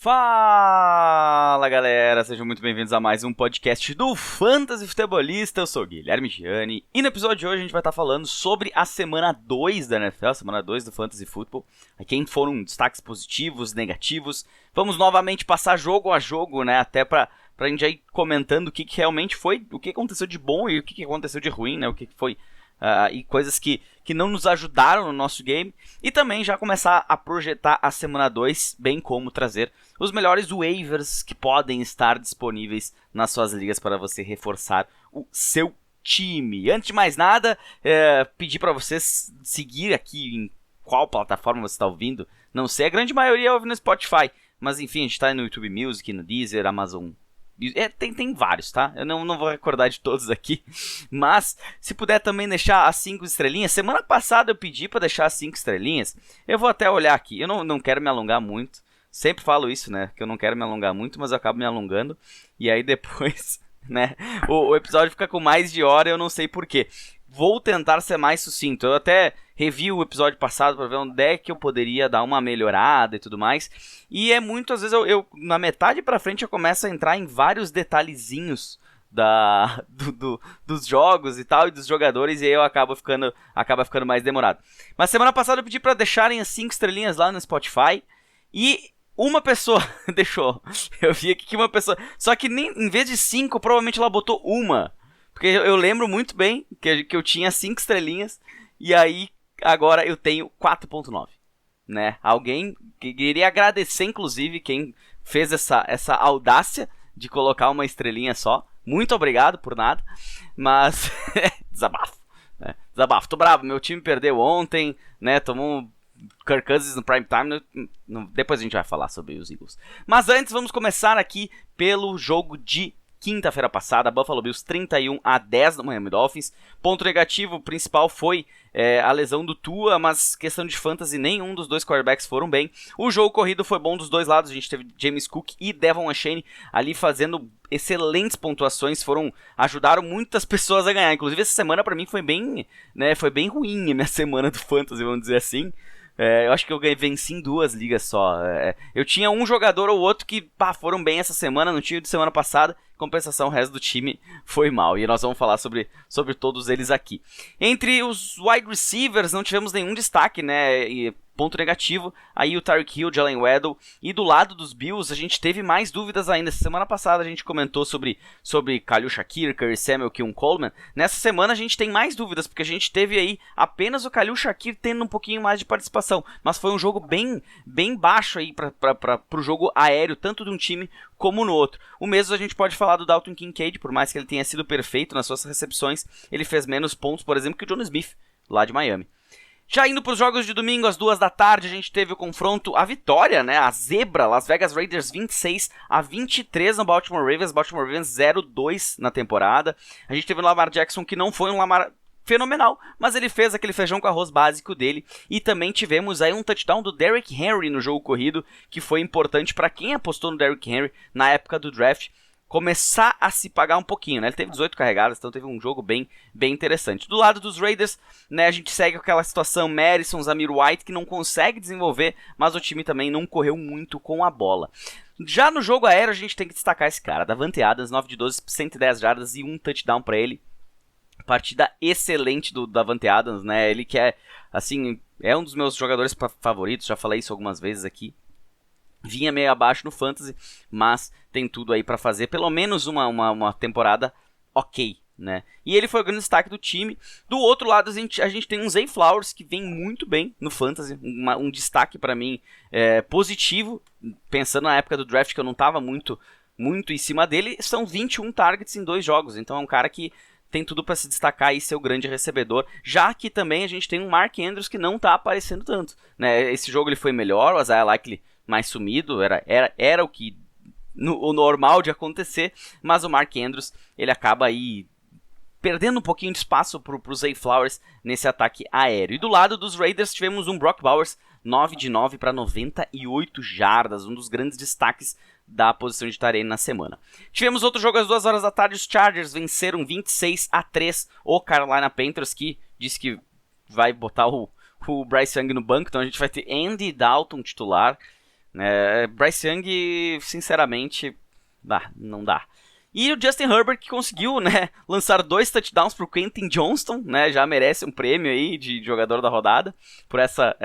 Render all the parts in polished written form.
Fala galera, sejam muito bem-vindos a mais um podcast do Fantasy Futebolista. Eu sou o Guilherme Gianni e no episódio de hoje a gente vai estar falando sobre a semana 2 da NFL, a semana 2 do Fantasy Football. Quem foram destaques positivos, negativos. Vamos novamente passar jogo a jogo, né, até pra gente já ir comentando o que realmente foi, o que aconteceu de bom e o que aconteceu de ruim, né, o que foi... e coisas que não nos ajudaram no nosso game. E também já começar a projetar a semana 2, bem como trazer os melhores waivers que podem estar disponíveis nas suas ligas para você reforçar o seu time. Antes de mais nada, pedir para vocês seguir aqui em qual plataforma você está ouvindo. Não sei, a grande maioria ouve no Spotify. Mas enfim, a gente está no YouTube Music, no Deezer, Amazon... Tem vários, tá? Eu não vou recordar de todos aqui. Mas, se puder também deixar as 5 estrelinhas. Semana passada eu pedi pra deixar as 5 estrelinhas. Eu vou até olhar aqui. Eu não quero me alongar muito. Sempre falo isso, né? Que eu não quero me alongar muito, mas eu acabo me alongando. E aí depois, né? O episódio fica com mais de hora e eu não sei porquê. Vou tentar ser mais sucinto. Eu até revi o episódio passado para ver onde é que eu poderia dar uma melhorada e tudo mais. E é muito, às vezes, eu na metade para frente eu começo a entrar em vários detalhezinhos dos jogos e tal, e dos jogadores, e aí eu acaba ficando mais demorado. Mas semana passada eu pedi para deixarem as 5 estrelinhas lá no Spotify. E uma pessoa deixou. Eu vi aqui que uma pessoa... Só que em vez de 5, provavelmente ela botou uma. Porque eu lembro muito bem que eu tinha 5 estrelinhas e aí agora eu tenho 4.9, né? Alguém que queria agradecer, inclusive, quem fez essa audácia de colocar uma estrelinha só. Muito obrigado por nada, mas desabafo, né? Desabafo. Tô bravo, meu time perdeu ontem, né? Tomou um Kirk Cousins no prime time. Depois a gente vai falar sobre os Eagles. Mas antes, vamos começar aqui pelo jogo de quinta-feira passada, Buffalo Bills 31-10 no Miami Dolphins. Ponto negativo principal foi a lesão do Tua, mas questão de fantasy, nenhum dos dois quarterbacks foram bem. O jogo corrido foi bom dos dois lados, a gente teve James Cook e Devon Achane ali fazendo excelentes pontuações, ajudaram muitas pessoas a ganhar. Inclusive essa semana pra mim foi bem ruim a minha semana do fantasy, vamos dizer assim. Eu acho que eu venci em 2 ligas só. Eu tinha um jogador ou outro que foram bem essa semana, não tinha de semana passada. Compensação, o resto do time foi mal. E nós vamos falar sobre todos eles aqui. Entre os wide receivers não tivemos nenhum destaque, né? Ponto negativo, aí o Tyreek Hill, Jalen Waddle. E do lado dos Bills a gente teve mais dúvidas ainda. Semana passada a gente comentou sobre Khalil Shakir, Curry Samuel, Keon Coleman. Nessa semana a gente tem mais dúvidas, porque a gente teve aí apenas o Khalil Shakir tendo um pouquinho mais de participação. Mas foi um jogo bem baixo aí pro jogo aéreo, tanto de um time como no outro. O mesmo a gente pode falar do Dalton Kincaid, por mais que ele tenha sido perfeito nas suas recepções, ele fez menos pontos, por exemplo, que o Jonnu Smith, lá de Miami. Já indo para os jogos de domingo, às 2 da tarde, a gente teve o confronto, a vitória, né, a zebra, Las Vegas Raiders 26-23 no Baltimore Ravens 0-2 na temporada. A gente teve o Lamar Jackson, que não foi um Lamar fenomenal, mas ele fez aquele feijão com arroz básico dele. E também tivemos aí um touchdown do Derrick Henry no jogo corrido, que foi importante para quem apostou no Derrick Henry na época do draft começar a se pagar um pouquinho, né? Ele teve 18 carregadas, então teve um jogo bem interessante. Do lado dos Raiders, né, a gente segue com aquela situação Madison, Zamir White, que não consegue desenvolver, mas o time também não correu muito com a bola. Já no jogo aéreo, a gente tem que destacar esse cara, Davante Adams, 9 de 12, 110 jardas e um touchdown para ele. Partida excelente do Davante Adams, né? Ele que é, assim, é um dos meus jogadores favoritos, já falei isso algumas vezes aqui. Vinha meio abaixo no Fantasy, mas tem tudo aí para fazer pelo menos uma temporada ok, né? E ele foi o grande destaque do time. Do outro lado, a gente tem um Zay Flowers que vem muito bem no Fantasy, um destaque para mim positivo, pensando na época do draft que eu não estava muito em cima dele. São 21 targets em 2 jogos, então é um cara que tem tudo para se destacar e ser o grande recebedor, já que também a gente tem um Mark Andrews que não está aparecendo tanto, né? Esse jogo ele foi melhor, o Isaiah Likely mais sumido, era o que o normal de acontecer, mas o Mark Andrews ele acaba aí perdendo um pouquinho de espaço pro Zay Flowers nesse ataque aéreo. E do lado dos Raiders tivemos um Brock Bowers, 9 de 9 para 98 jardas, um dos grandes destaques da posição de tight end na semana. Tivemos outro jogo às 2 horas da tarde, os Chargers venceram 26-3 o Carolina Panthers, que disse que vai botar o Bryce Young no banco, então a gente vai ter Andy Dalton titular. Bryce Young, sinceramente, não dá. E o Justin Herbert, que conseguiu, né, lançar 2 touchdowns pro Quentin Johnston, né, já merece um prêmio aí de jogador da rodada, por essa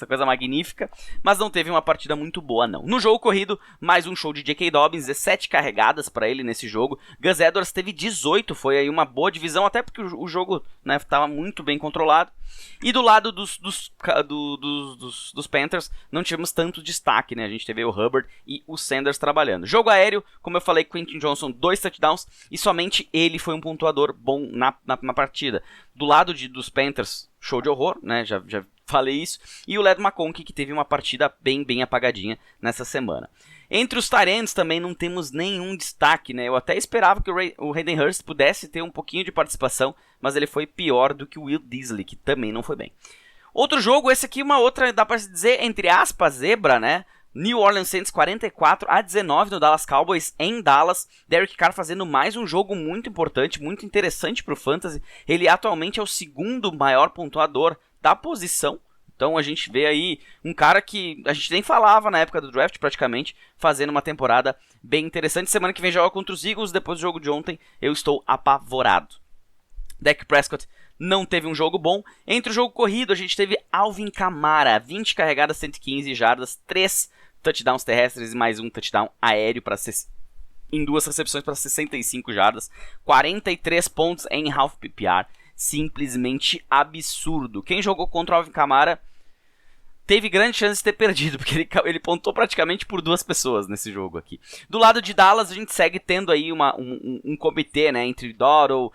coisa magnífica, mas não teve uma partida muito boa, não. No jogo corrido, mais um show de J.K. Dobbins, 17 carregadas para ele nesse jogo. Gus Edwards teve 18, foi aí uma boa divisão, até porque o jogo, né, estava muito bem controlado. E do lado dos Panthers, não tivemos tanto destaque, né? A gente teve o Hubbard e o Sanders trabalhando. Jogo aéreo, como eu falei, Quentin Johnston, 2 touchdowns, e somente ele foi um pontuador bom na partida. Do lado dos Panthers, show de horror, né? Já falei isso. E o Led McConkey, que teve uma partida bem apagadinha nessa semana. Entre os tight ends também não temos nenhum destaque, né? Eu até esperava que o Hayden Hurst pudesse ter um pouquinho de participação, mas ele foi pior do que o Will Disley, que também não foi bem. Outro jogo, esse aqui uma outra, dá pra se dizer, entre aspas, zebra, né? New Orleans Saints 44-19 no Dallas Cowboys em Dallas. Derek Carr fazendo mais um jogo muito importante, muito interessante pro Fantasy. Ele atualmente é o segundo maior pontuador da posição. Então a gente vê aí um cara que a gente nem falava na época do draft praticamente, fazendo uma temporada bem interessante. Semana que vem joga contra os Eagles, depois do jogo de ontem eu estou apavorado. Dak Prescott não teve um jogo bom. Entre o jogo corrido a gente teve Alvin Kamara, 20 carregadas, 115 jardas, 3 touchdowns terrestres e mais um touchdown aéreo em 2 recepções para 65 jardas, 43 pontos em half PPR. Simplesmente absurdo. Quem jogou contra o Alvin Kamara teve grande chance de ter perdido, porque ele pontou praticamente por 2 pessoas nesse jogo aqui. Do lado de Dallas, a gente segue tendo aí um comitê, né, entre Doddle,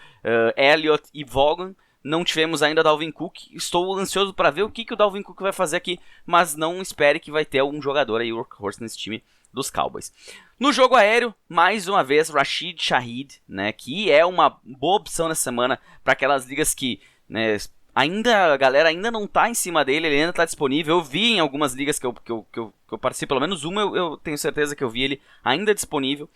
Elliott e Vaughan. Não tivemos ainda Dalvin Cook. Estou ansioso para ver o que o Dalvin Cook vai fazer aqui, mas não espere que vai ter um jogador aí, workhorse, nesse time dos Cowboys. No jogo aéreo, mais uma vez, Rashid Shaheed, né, que é uma boa opção nessa semana para aquelas ligas que, né, a galera ainda não tá em cima dele, ele ainda tá disponível. Eu vi em algumas ligas que eu participo, pelo menos uma eu tenho certeza que eu vi ele ainda disponível.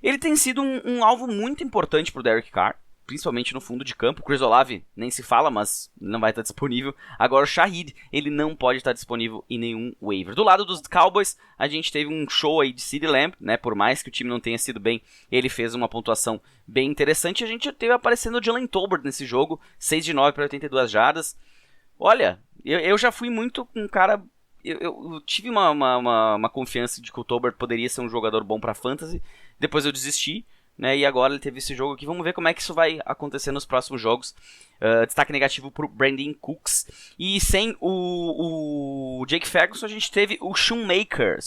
Ele tem sido um alvo muito importante pro Derek Carr, principalmente no fundo de campo. Chris Olave nem se fala, mas não vai estar disponível. Agora o Shaheed, ele não pode estar disponível em nenhum waiver. Do lado dos Cowboys, a gente teve um show aí de CeeDee Lamb, né? Por mais que o time não tenha sido bem, ele fez uma pontuação bem interessante. A gente teve aparecendo o Jalen Tolbert nesse jogo, 6 de 9 para 82 jardas. Olha, eu já fui muito um cara... Eu tive uma confiança de que o Tolbert poderia ser um jogador bom para fantasy. Depois eu desisti, né, e agora ele teve esse jogo aqui. Vamos ver como é que isso vai acontecer nos próximos jogos. Destaque negativo para o Brandon Cooks. E sem o Jake Ferguson, a gente teve o Schoonmaker,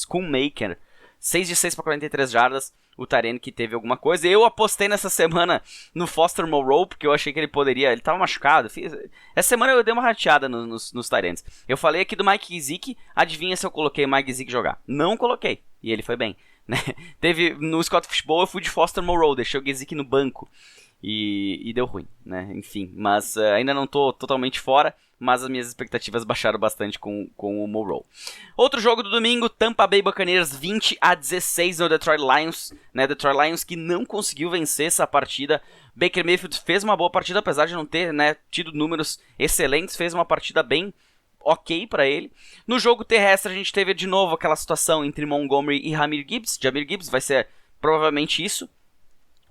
6 de 6 para 43 jardas. O Tyrene que teve alguma coisa. Eu apostei nessa semana no Foster Moreau, porque eu achei que ele poderia... Ele estava machucado. Essa semana eu dei uma rateada nos Tyrenes. Eu falei aqui do Mike Gesicki. Adivinha se eu coloquei o Mike Gesicki jogar? Não coloquei. E ele foi bem. Né? No Scott Fishbowl eu fui de Foster Moreau, deixei o Gesicki no banco e deu ruim, né? Enfim, mas ainda não tô totalmente fora, mas as minhas expectativas baixaram bastante com o Moreau. Outro jogo do domingo, Tampa Bay Buccaneers 20-16 no Detroit Lions, né? Detroit Lions que não conseguiu vencer essa partida. Baker Mayfield fez uma boa partida, apesar de não ter, né, tido números excelentes, fez uma partida bem ok pra ele. No jogo terrestre a gente teve de novo aquela situação entre Montgomery e Jahmyr Gibbs. Jahmyr Gibbs vai ser provavelmente isso.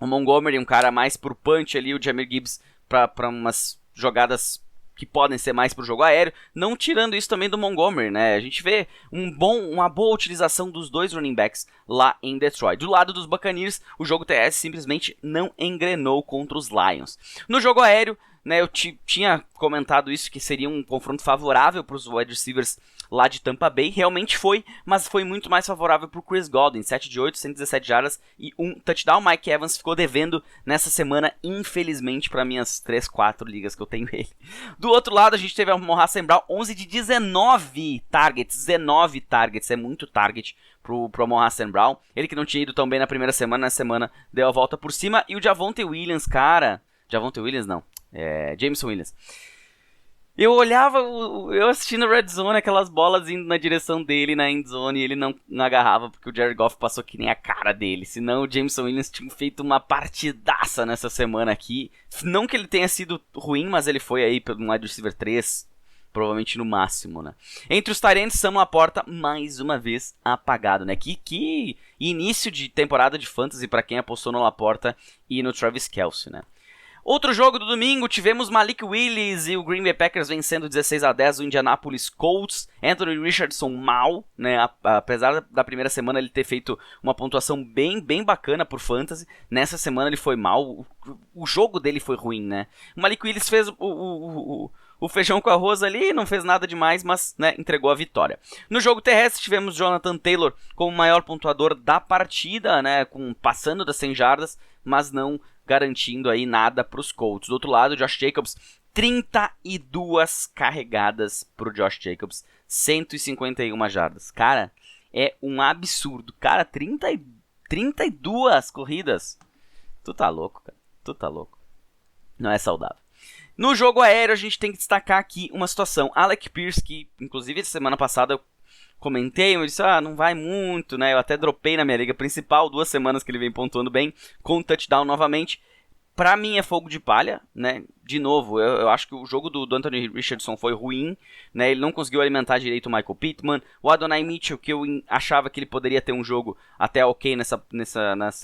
O Montgomery um cara mais pro punch ali, o Jahmyr Gibbs pra umas jogadas que podem ser mais pro jogo aéreo, não tirando isso também do Montgomery, né? A gente vê uma boa utilização dos dois running backs lá em Detroit. Do lado dos Buccaneers, o jogo terrestre simplesmente não engrenou contra os Lions. No jogo aéreo, né, eu tinha comentado isso, que seria um confronto favorável para os wide receivers lá de Tampa Bay. Realmente foi, mas foi muito mais favorável para o Chris Godwin. 7 de 8, 117 jardas e um touchdown. Mike Evans ficou devendo nessa semana, infelizmente, para minhas 3, 4 ligas que eu tenho ele. Do outro lado, a gente teve a Amon-Ra St. Brown, 11 de 19 targets. 19 targets, é muito target pro Amon-Ra St. Brown. Ele que não tinha ido tão bem na primeira semana, na semana deu a volta por cima. E o Javonte Williams, cara... Javonte Williams, não. Jameson Williams. Eu olhava, eu assistindo Red Zone, aquelas bolas indo na direção dele na end zone, e ele não agarrava porque o Jared Goff passou que nem a cara dele. Senão o Jameson Williams tinha feito uma partidaça nessa semana aqui. Não que ele tenha sido ruim, mas ele foi aí pelo wide receiver 3, provavelmente no máximo, né? Entre os tight ends, Sam Laporta, mais uma vez, apagado, né? Que início de temporada de fantasy para quem apostou no Laporta e no Travis Kelce, né? Outro jogo do domingo, tivemos Malik Willis e o Green Bay Packers vencendo 16-10 o Indianapolis Colts. Anthony Richardson mal, né? Apesar da primeira semana ele ter feito uma pontuação bem bacana por fantasy, nessa semana ele foi mal, o jogo dele foi ruim, né? O Malik Willis fez o feijão com arroz ali, não fez nada demais, mas né, entregou a vitória. No jogo terrestre tivemos Jonathan Taylor como o maior pontuador da partida, né? Passando das 100 jardas, mas não garantindo aí nada para os Colts. Do outro lado, Josh Jacobs, 32 carregadas para o Josh Jacobs, 151 jardas. Cara, é um absurdo. Cara, 32 corridas. Tu tá louco, cara. Tu tá louco. Não é saudável. No jogo aéreo, a gente tem que destacar aqui uma situação. Alec Pierce, que inclusive semana passada eu comentei, eu disse, não vai muito, né? Eu até dropei na minha liga principal, 2 semanas que ele vem pontuando bem, com touchdown novamente. Pra mim é fogo de palha, né? De novo, eu acho que o jogo do Anthony Richardson foi ruim, né? Ele não conseguiu alimentar direito o Michael Pittman. O Adonai Mitchell, que eu achava que ele poderia ter um jogo até ok nessa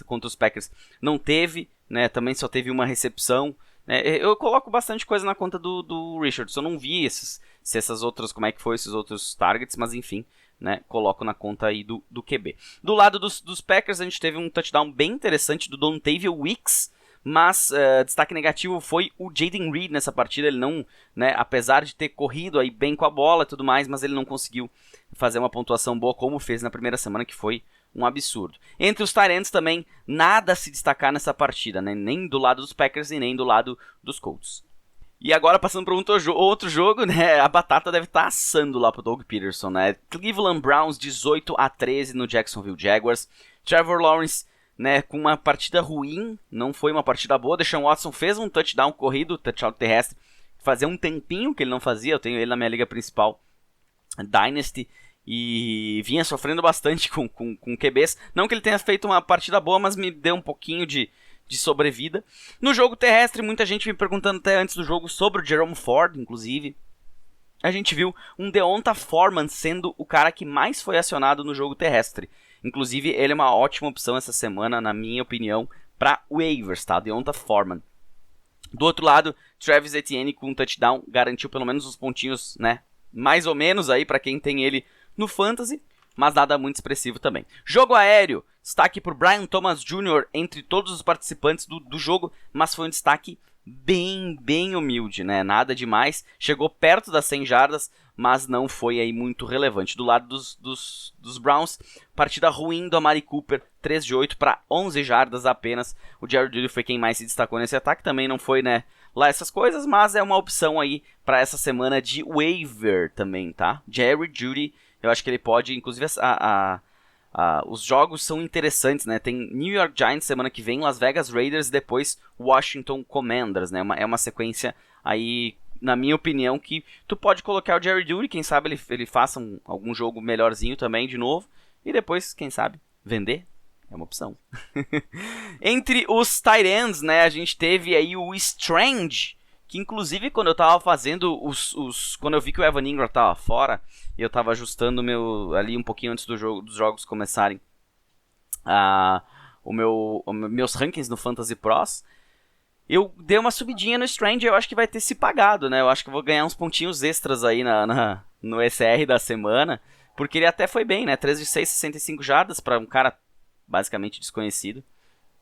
contra os Packers, não teve, né? Também só teve uma recepção. Eu coloco bastante coisa na conta do Richardson. Eu não vi se essas outras, como é que foi esses outros targets, mas enfim, né, coloco na conta aí do QB. Do lado dos Packers, a gente teve um touchdown bem interessante do Dontavia Wicks, mas destaque negativo foi o Jaden Reed nessa partida. Ele não, né, apesar de ter corrido aí bem com a bola e tudo mais, mas ele não conseguiu fazer uma pontuação boa como fez na primeira semana, que foi um absurdo. Entre os tight ends também, nada a se destacar nessa partida, né, nem do lado dos Packers e nem do lado dos Colts. E agora passando para outro jogo, né, a batata deve estar assando lá pro Doug Peterson, né? Cleveland Browns 18-13 no Jacksonville Jaguars. Trevor Lawrence, né, com uma partida ruim, não foi uma partida boa. Deshaun Watson fez um touchdown corrido, touchdown terrestre, fazia um tempinho que ele não fazia. Eu tenho ele na minha liga principal, Dynasty, e vinha sofrendo bastante com QBs. Não que ele tenha feito uma partida boa, mas me deu um pouquinho de sobrevida. No jogo terrestre, muita gente me perguntando até antes do jogo sobre o Jerome Ford, inclusive. A gente viu um Deonta Foreman sendo o cara que mais foi acionado no jogo terrestre. Inclusive, ele é uma ótima opção essa semana, na minha opinião, para waivers, tá? Deonta Foreman. Do outro lado, Travis Etienne com um touchdown garantiu pelo menos uns pontinhos, né? Mais ou menos aí para quem tem ele no Fantasy, mas nada muito expressivo também. Jogo aéreo, destaque por Brian Thomas Jr. entre todos os participantes do jogo, mas foi um destaque bem humilde, né? Nada demais, chegou perto das 100 jardas, mas não foi aí muito relevante. Do lado dos Browns, partida ruim do Amari Cooper, 3 de 8 para 11 jardas apenas. O Jerry Jeudy foi quem mais se destacou nesse ataque, também não foi, né, lá essas coisas, mas é uma opção aí para essa semana de waiver também, tá? Jerry Jeudy, eu acho que ele pode, inclusive os jogos são interessantes, né? Tem New York Giants semana que vem, Las Vegas Raiders e depois Washington Commanders, né? É uma sequência aí, na minha opinião, que tu pode colocar o Jerry Jeudy, quem sabe ele faça algum jogo melhorzinho também de novo, e depois, quem sabe, vender. É uma opção. Entre os tight ends, né, a gente teve aí o Strange, que inclusive quando eu tava fazendo quando eu vi que o Evan Ingram tava fora, e eu tava ajustando ali um pouquinho antes dos jogos começarem, meus rankings no Fantasy Pros, eu dei uma subidinha no Strange. Eu acho que vai ter se pagado, né? Eu acho que eu vou ganhar uns pontinhos extras aí no SR da semana, porque ele até foi bem, né? 3 de 6, 65 jardas para um cara basicamente desconhecido.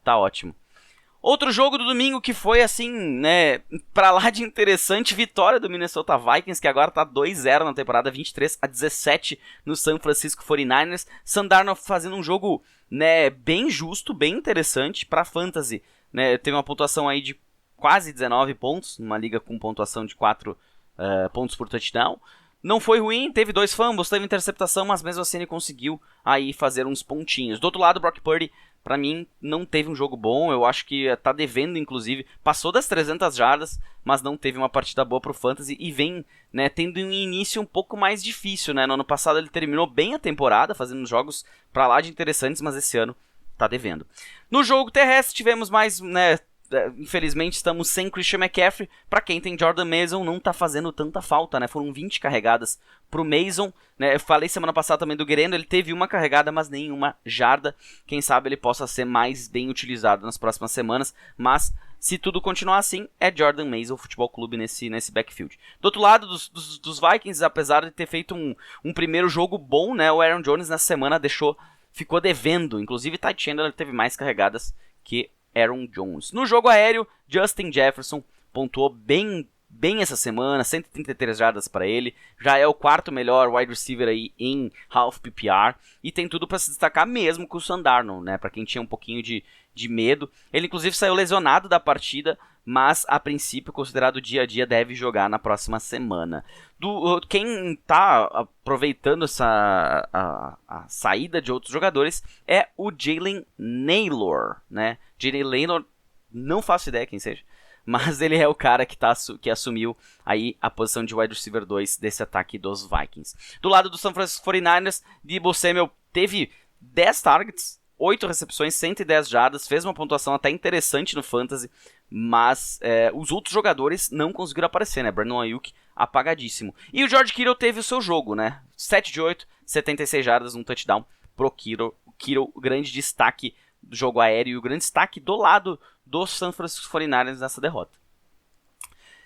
Tá ótimo. Outro jogo do domingo que foi assim, né, pra lá de interessante, vitória do Minnesota Vikings, que agora tá 2-0 na temporada, 23-17 no San Francisco 49ers. Sam Darnold fazendo um jogo, né, bem justo, bem interessante pra fantasy, né? Teve uma pontuação aí de quase 19 pontos, numa liga com pontuação de 4 pontos por touchdown. Não foi ruim, teve 2 fumbles, teve interceptação, mas mesmo assim ele conseguiu aí fazer uns pontinhos. Do outro lado, Brock Purdy, pra mim, não teve um jogo bom. Eu acho que tá devendo, inclusive. Passou das 300 jardas, mas não teve uma partida boa pro Fantasy. E vem, né, tendo um início um pouco mais difícil, né? No ano passado ele terminou bem a temporada, fazendo jogos pra lá de interessantes, mas esse ano tá devendo. No jogo terrestre tivemos mais, né, infelizmente estamos sem Christian McCaffrey. Para quem tem Jordan Mason, não tá fazendo tanta falta, né? Foram 20 carregadas pro Mason, né? Eu falei semana passada também do Guerrero, ele teve uma carregada, mas nenhuma jarda. Quem sabe ele possa ser mais bem utilizado nas próximas semanas, mas se tudo continuar assim, é Jordan Mason Futebol Clube nesse backfield. Do outro lado dos Vikings, apesar de ter feito um primeiro jogo bom, né? O Aaron Jones nessa semana ficou devendo. Inclusive, Ty Chandler teve mais carregadas que Aaron Jones. No jogo aéreo, Justin Jefferson pontuou bem essa semana, 133 jardas para ele. Já é o quarto melhor wide receiver aí em half PPR. E tem tudo para se destacar mesmo com o Sam Darnold, né? Para quem tinha um pouquinho de medo. Ele inclusive saiu lesionado da partida, mas a princípio, considerado dia a dia, deve jogar na próxima semana. Quem está aproveitando a saída de outros jogadores é o Jalen Nailor, né? Jalen Nailor, não faço ideia quem seja, mas ele é o cara que assumiu aí a posição de wide receiver 2 desse ataque dos Vikings. Do lado do San Francisco 49ers, Deebo Samuel teve 10 targets, 8 recepções, 110 jardas, fez uma pontuação até interessante no Fantasy, mas os outros jogadores não conseguiram aparecer, né? Brandon Ayuk apagadíssimo. E o George Kittle teve o seu jogo, né? 7 de 8, 76 jardas, um touchdown pro Kittle. Kittle, o grande destaque do jogo aéreo e o grande destaque do lado dos San Francisco 49ers nessa derrota.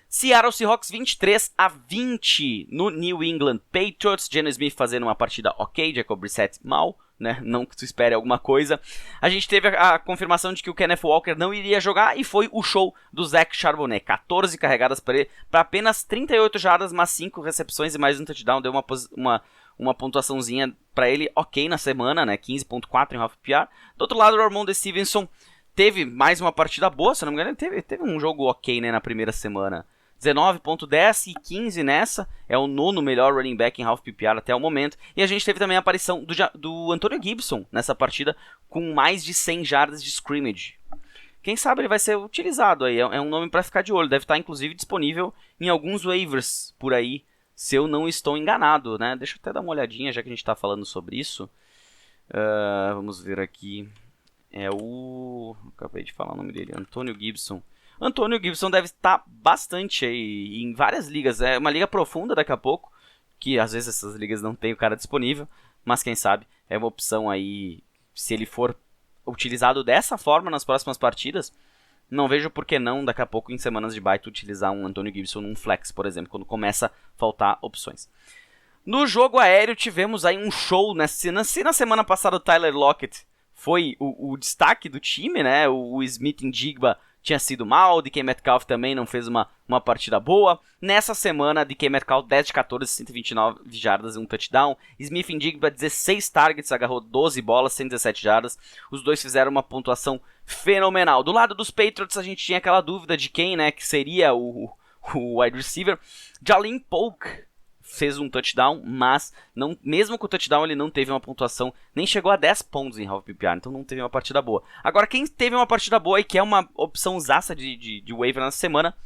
Seattle Seahawks 23-20 no New England Patriots. Geno Smith fazendo uma partida ok, Jacob Brissett mal, né? Não que tu espere alguma coisa. A gente teve a confirmação de que o Kenneth Walker não iria jogar e foi o show do Zach Charbonnet. 14 carregadas para ele, para apenas 38 jardas, mas 5 recepções e mais um touchdown. Deu uma pontuaçãozinha para ele ok na semana, né? 15.4 em half PPR. Do outro lado, o Ramondre Stevenson teve mais uma partida boa, se não me engano, ele teve um jogo ok, né, na primeira semana. 19.10 e 15 nessa, é o nono melhor running back em half PPR até o momento. E a gente teve também a aparição do Antonio Gibson nessa partida, com mais de 100 jardas de scrimmage. Quem sabe ele vai ser utilizado aí, é um nome para ficar de olho, deve estar inclusive disponível em alguns waivers por aí, se eu não estou enganado, né? Deixa eu até dar uma olhadinha, já que a gente está falando sobre isso. Vamos ver aqui. Acabei de falar o nome dele, Antonio Gibson. Antônio Gibson deve estar bastante aí em várias ligas. É uma liga profunda daqui a pouco, que às vezes essas ligas não tem o cara disponível, mas quem sabe é uma opção aí, se ele for utilizado dessa forma nas próximas partidas, não vejo por que não daqui a pouco em semanas de bye utilizar um Antonio Gibson num flex, por exemplo, quando começa a faltar opções. No jogo aéreo tivemos aí um show, né? Se na semana passada o Tyler Lockett foi o destaque do time, né? O Smith-Njigba tinha sido mal, DK Metcalf também não fez uma partida boa. Nessa semana, DK Metcalf 10 de 14, 129 jardas e um touchdown. Smith-Njigba 16 targets, agarrou 12 bolas, 117 jardas. Os dois fizeram uma pontuação fenomenal. Do lado dos Patriots, a gente tinha aquela dúvida de quem, né, que seria o wide receiver. Jalin Polk fez um touchdown, mas não, mesmo com o touchdown ele não teve uma pontuação, nem chegou a 10 pontos em half PPR, então não teve uma partida boa. Agora, quem teve uma partida boa e que é uma opção zaça de waiver nessa semana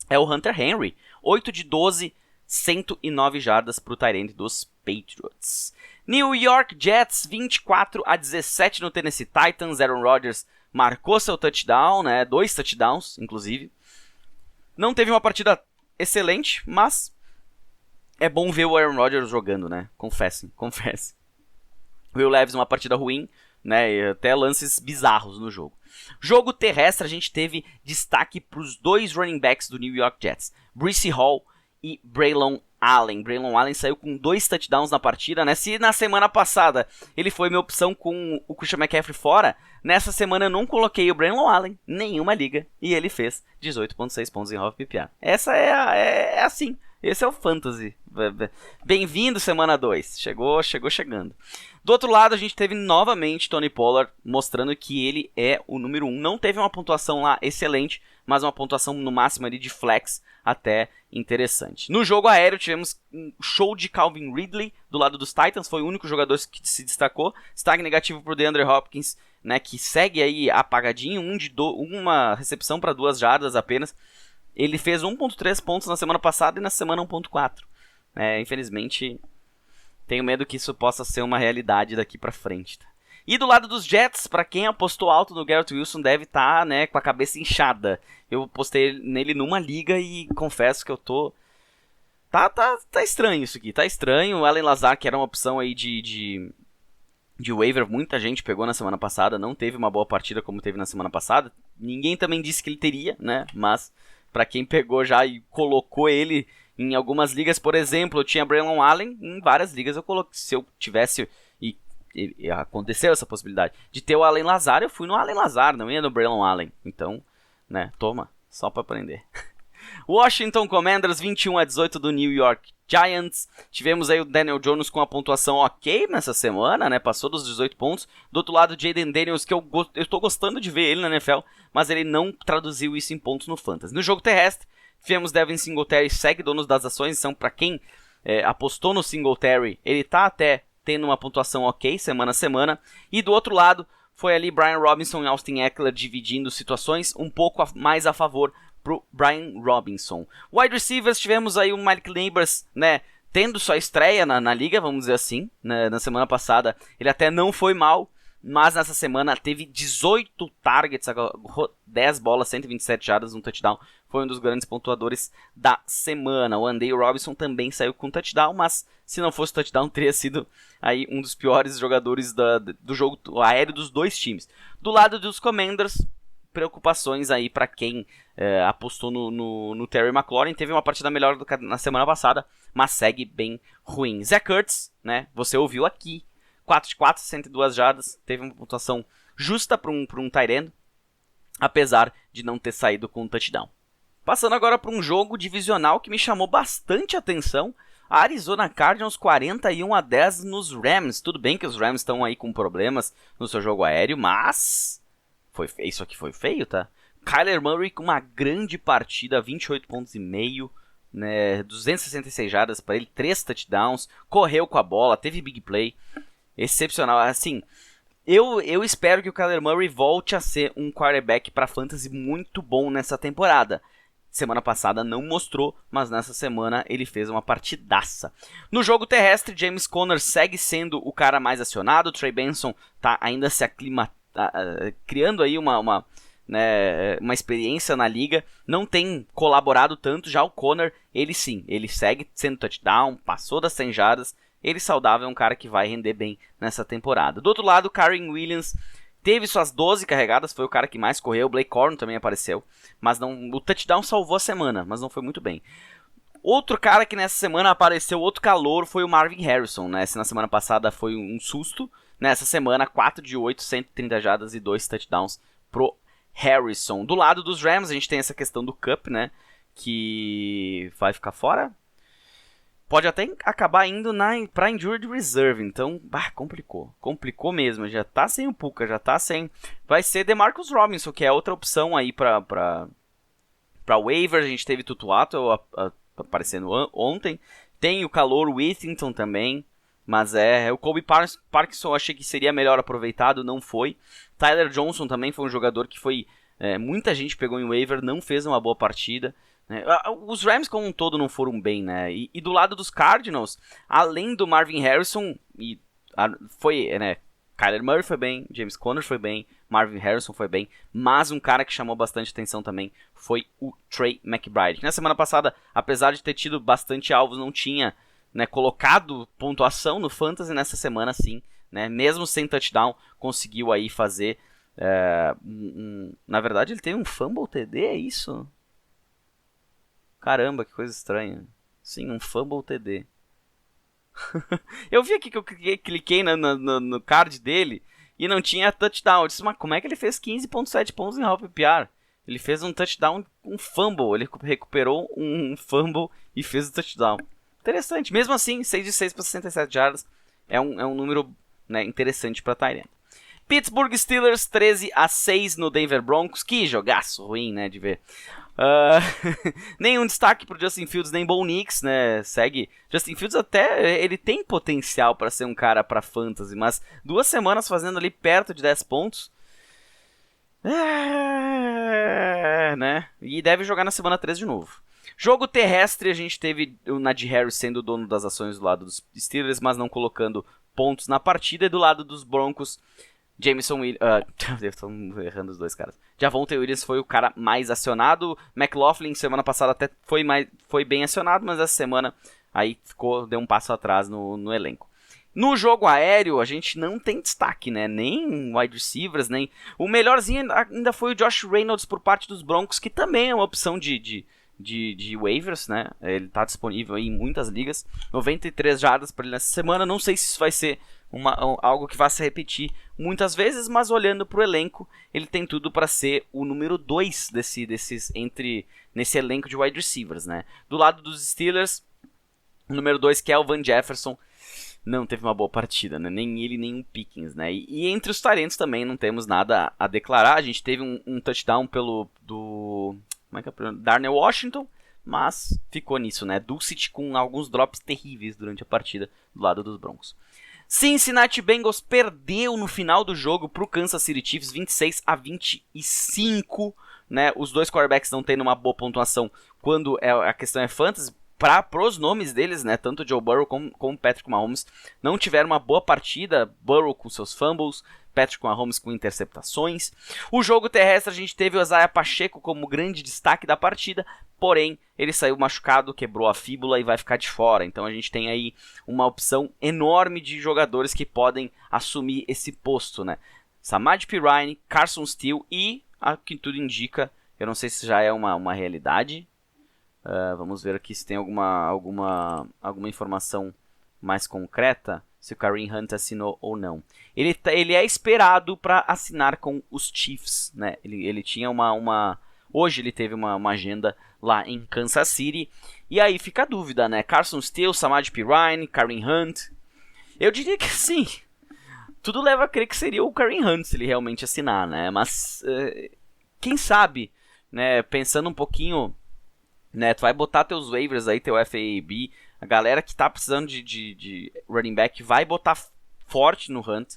é o Hunter Henry. 8 de 12, 109 jardas para o tight end dos Patriots. New York Jets 24-17 no Tennessee Titans. Aaron Rodgers marcou seu touchdown, né? 2 touchdowns, inclusive. Não teve uma partida excelente, mas é bom ver o Aaron Rodgers jogando, né? Confesse. Will Levis uma partida ruim, né? E até lances bizarros no jogo. Jogo terrestre, a gente teve destaque para os 2 running backs do New York Jets. Breece Hall e Braylon Allen. Braylon Allen saiu com 2 touchdowns na partida, né? Se na semana passada ele foi minha opção com o Christian McCaffrey fora, nessa semana eu não coloquei o Braylon Allen em nenhuma liga e ele fez 18.6 pontos em half PPR. Essa é assim. Esse é o Fantasy. Bem-vindo, semana 2. Chegando. Do outro lado, a gente teve novamente Tony Pollard mostrando que ele é o número 1. Não teve uma pontuação lá excelente, mas uma pontuação no máximo ali de flex até interessante. No jogo aéreo, tivemos um show de Calvin Ridley do lado dos Titans. Foi o único jogador que se destacou. Destaque negativo para o DeAndre Hopkins, né, que segue aí apagadinho. Uma recepção para 2 jardas apenas. Ele fez 1.3 pontos na semana passada e na semana 1.4. Infelizmente, tenho medo que isso possa ser uma realidade daqui pra frente. Tá? E do lado dos Jets, pra quem apostou alto no Garrett Wilson, deve estar, né, com a cabeça inchada. Eu postei nele numa liga e confesso que eu tô... Tá estranho isso aqui, tá estranho. O Allen Lazard, que era uma opção aí de waiver, muita gente pegou na semana passada, não teve uma boa partida como teve na semana passada. Ninguém também disse que ele teria, né, mas pra quem pegou já e colocou ele em algumas ligas, por exemplo, eu tinha Braylon Allen, em várias ligas eu coloquei, se eu tivesse... E aconteceu essa possibilidade de ter o Allen Lazard, eu fui no Allen Lazard, não ia no Braylon Allen. Então, né, toma, só pra aprender. Washington Commanders 21-18 do New York Giants. Tivemos aí o Daniel Jones com a pontuação ok nessa semana, né, passou dos 18 pontos. Do outro lado, Jaden Daniels, que eu tô gostando de ver ele na NFL, mas ele não traduziu isso em pontos no Fantasy. No jogo terrestre, tivemos Devin Singletary, segue donos das ações, então pra quem apostou no Singletary, ele tá até tendo uma pontuação ok semana a semana. E do outro lado, foi ali Brian Robinson e Austin Ekeler dividindo situações um pouco mais a favor pro Brian Robinson. Wide receivers, tivemos aí o Mike Neighbors, né, tendo sua estreia na liga, vamos dizer assim, né, na semana passada. Ele até não foi mal, mas nessa semana teve 18 targets, 10 bolas, 127 jardas, um touchdown. Foi um dos grandes pontuadores da semana. O Andy Robinson também saiu com touchdown, mas se não fosse touchdown, teria sido aí um dos piores jogadores do jogo aéreo dos dois times. Do lado dos Commanders, preocupações aí para quem apostou no Terry McLaurin. Teve uma partida melhor do que na semana passada, mas segue bem ruim. Zach Ertz, né, você ouviu aqui, 4 de 4, 102 jardas, teve uma pontuação justa para um tight end, apesar de não ter saído com um touchdown. Passando agora para um jogo divisional que me chamou bastante atenção, a Arizona Cardinals 41-10 nos Rams. Tudo bem que os Rams estão aí com problemas no seu jogo aéreo, mas isso aqui foi feio, tá? Kyler Murray com uma grande partida, 28 pontos e meio, né, 266 jardas para ele, 3 touchdowns, correu com a bola, teve big play, excepcional. Assim, eu espero que o Kyler Murray volte a ser um quarterback para fantasy muito bom nessa temporada. Semana passada não mostrou, mas nessa semana ele fez uma partidaça. No jogo terrestre, James Conner segue sendo o cara mais acionado. Trey Benson tá ainda se criando aí uma experiência na liga. Não tem colaborado tanto. Já o Conner, ele sim, ele segue sendo touchdown, passou das 100 jardas. Ele saudável é um cara que vai render bem nessa temporada. Do outro lado, Kyren Williams teve suas 12 carregadas, foi o cara que mais correu. O Blake Corum também apareceu, mas não, o touchdown salvou a semana, mas não foi muito bem. Outro cara que nessa semana apareceu, outro calouro, foi o Marvin Harrison, né? Se na semana passada foi um susto, nessa semana 4 de 8, 130 jardas e 2 touchdowns pro Harrison. Do lado dos Rams, a gente tem essa questão do Cup, né? Que vai ficar fora. Pode até acabar indo pra Injured Reserve, então, complicou mesmo, já tá sem o Puka, já tá sem, vai ser DeMarcus Robinson, que é outra opção aí pra waiver. A gente teve Tutuato aparecendo ontem, tem o Calor Whittington também, mas o Colby Parkinson eu achei que seria melhor aproveitado, não foi. Tyler Johnson também foi um jogador que foi, muita gente pegou em waiver, não fez uma boa partida. Os Rams como um todo não foram bem, né? E do lado dos Cardinals, além do Marvin Harrison, Kyler Murray foi bem, James Conner foi bem, Marvin Harrison foi bem, mas um cara que chamou bastante atenção também foi o Trey McBride, que na semana passada, apesar de ter tido bastante alvos, não tinha, né, colocado pontuação no Fantasy. Nessa semana sim, né, mesmo sem touchdown, conseguiu aí fazer, na verdade ele tem um fumble TD, é isso? Caramba, que coisa estranha. Sim, um fumble TD. Eu vi aqui que eu cliquei no card dele e não tinha touchdown. Eu disse, mas como é que ele fez 15.7 pontos em half PPR? Ele fez um touchdown com um fumble. Ele recuperou um fumble e fez o touchdown. Interessante. Mesmo assim, 6 de 6 para 67 jardas é um número, né, interessante para tight end. Pittsburgh Steelers 13-6 no Denver Broncos. Que jogaço ruim, né, de ver. Nenhum destaque pro Justin Fields nem Bo Nix, né? Segue. Justin Fields até ele tem potencial para ser um cara para fantasy, mas 2 semanas fazendo ali perto de 10 pontos. Né? E deve jogar na semana 3 de novo. Jogo terrestre, a gente teve o Najee Harris sendo o dono das ações do lado dos Steelers, mas não colocando pontos na partida. E do lado dos Broncos, Jameson Williams... Estou errando os dois caras. Javonte Williams foi o cara mais acionado. McLaughlin, semana passada, até foi bem acionado, mas essa semana aí deu um passo atrás no elenco. No jogo aéreo, a gente não tem destaque, né? Nem wide receivers, nem... O melhorzinho ainda foi o Josh Reynolds por parte dos Broncos, que também é uma opção de waivers, né? Ele tá disponível aí em muitas ligas. 93 jardas para ele nessa semana. Não sei se isso vai ser algo que vai se repetir muitas vezes, mas olhando para o elenco, ele tem tudo para ser o número 2 nesse elenco de wide receivers, né? Do lado dos Steelers, o número 2, Kelvin Jefferson, não teve uma boa partida, né? Nem ele, nem o Pickens, né? E entre os talentos também não temos nada a declarar. A gente teve um touchdown Darnell Washington, mas ficou nisso, né? Dulcich com alguns drops terríveis durante a partida do lado dos Broncos. Cincinnati Bengals perdeu no final do jogo para o Kansas City Chiefs 26-25, né? Os dois quarterbacks não tendo uma boa pontuação quando a questão é fantasy. Para os nomes deles, né, tanto Joe Burrow como Patrick Mahomes não tiveram uma boa partida. Burrow com seus fumbles, Patrick Mahomes com interceptações. O jogo terrestre, a gente teve o Isaiah Pacheco como grande destaque da partida, porém ele saiu machucado, quebrou a fíbula e vai ficar de fora. Então a gente tem aí uma opção enorme de jogadores que podem assumir esse posto, né? Samaje Perine, Carson Steele e, a que tudo indica, eu não sei se já é uma realidade. Vamos ver aqui se tem alguma informação mais concreta, se o Kareem Hunt assinou ou não. Ele é esperado para assinar com os Chiefs, né? Ele tinha hoje ele teve uma agenda lá em Kansas City. E aí fica a dúvida, né? Carson Steele, Samaje Perine, Kareem Hunt. Eu diria que sim. Tudo leva a crer que seria o Kareem Hunt se ele realmente assinar, né? Mas quem sabe, né? Pensando um pouquinho, né? Tu vai botar teus waivers aí, teu FAAB, a galera que tá precisando de running back vai botar forte no Hunt.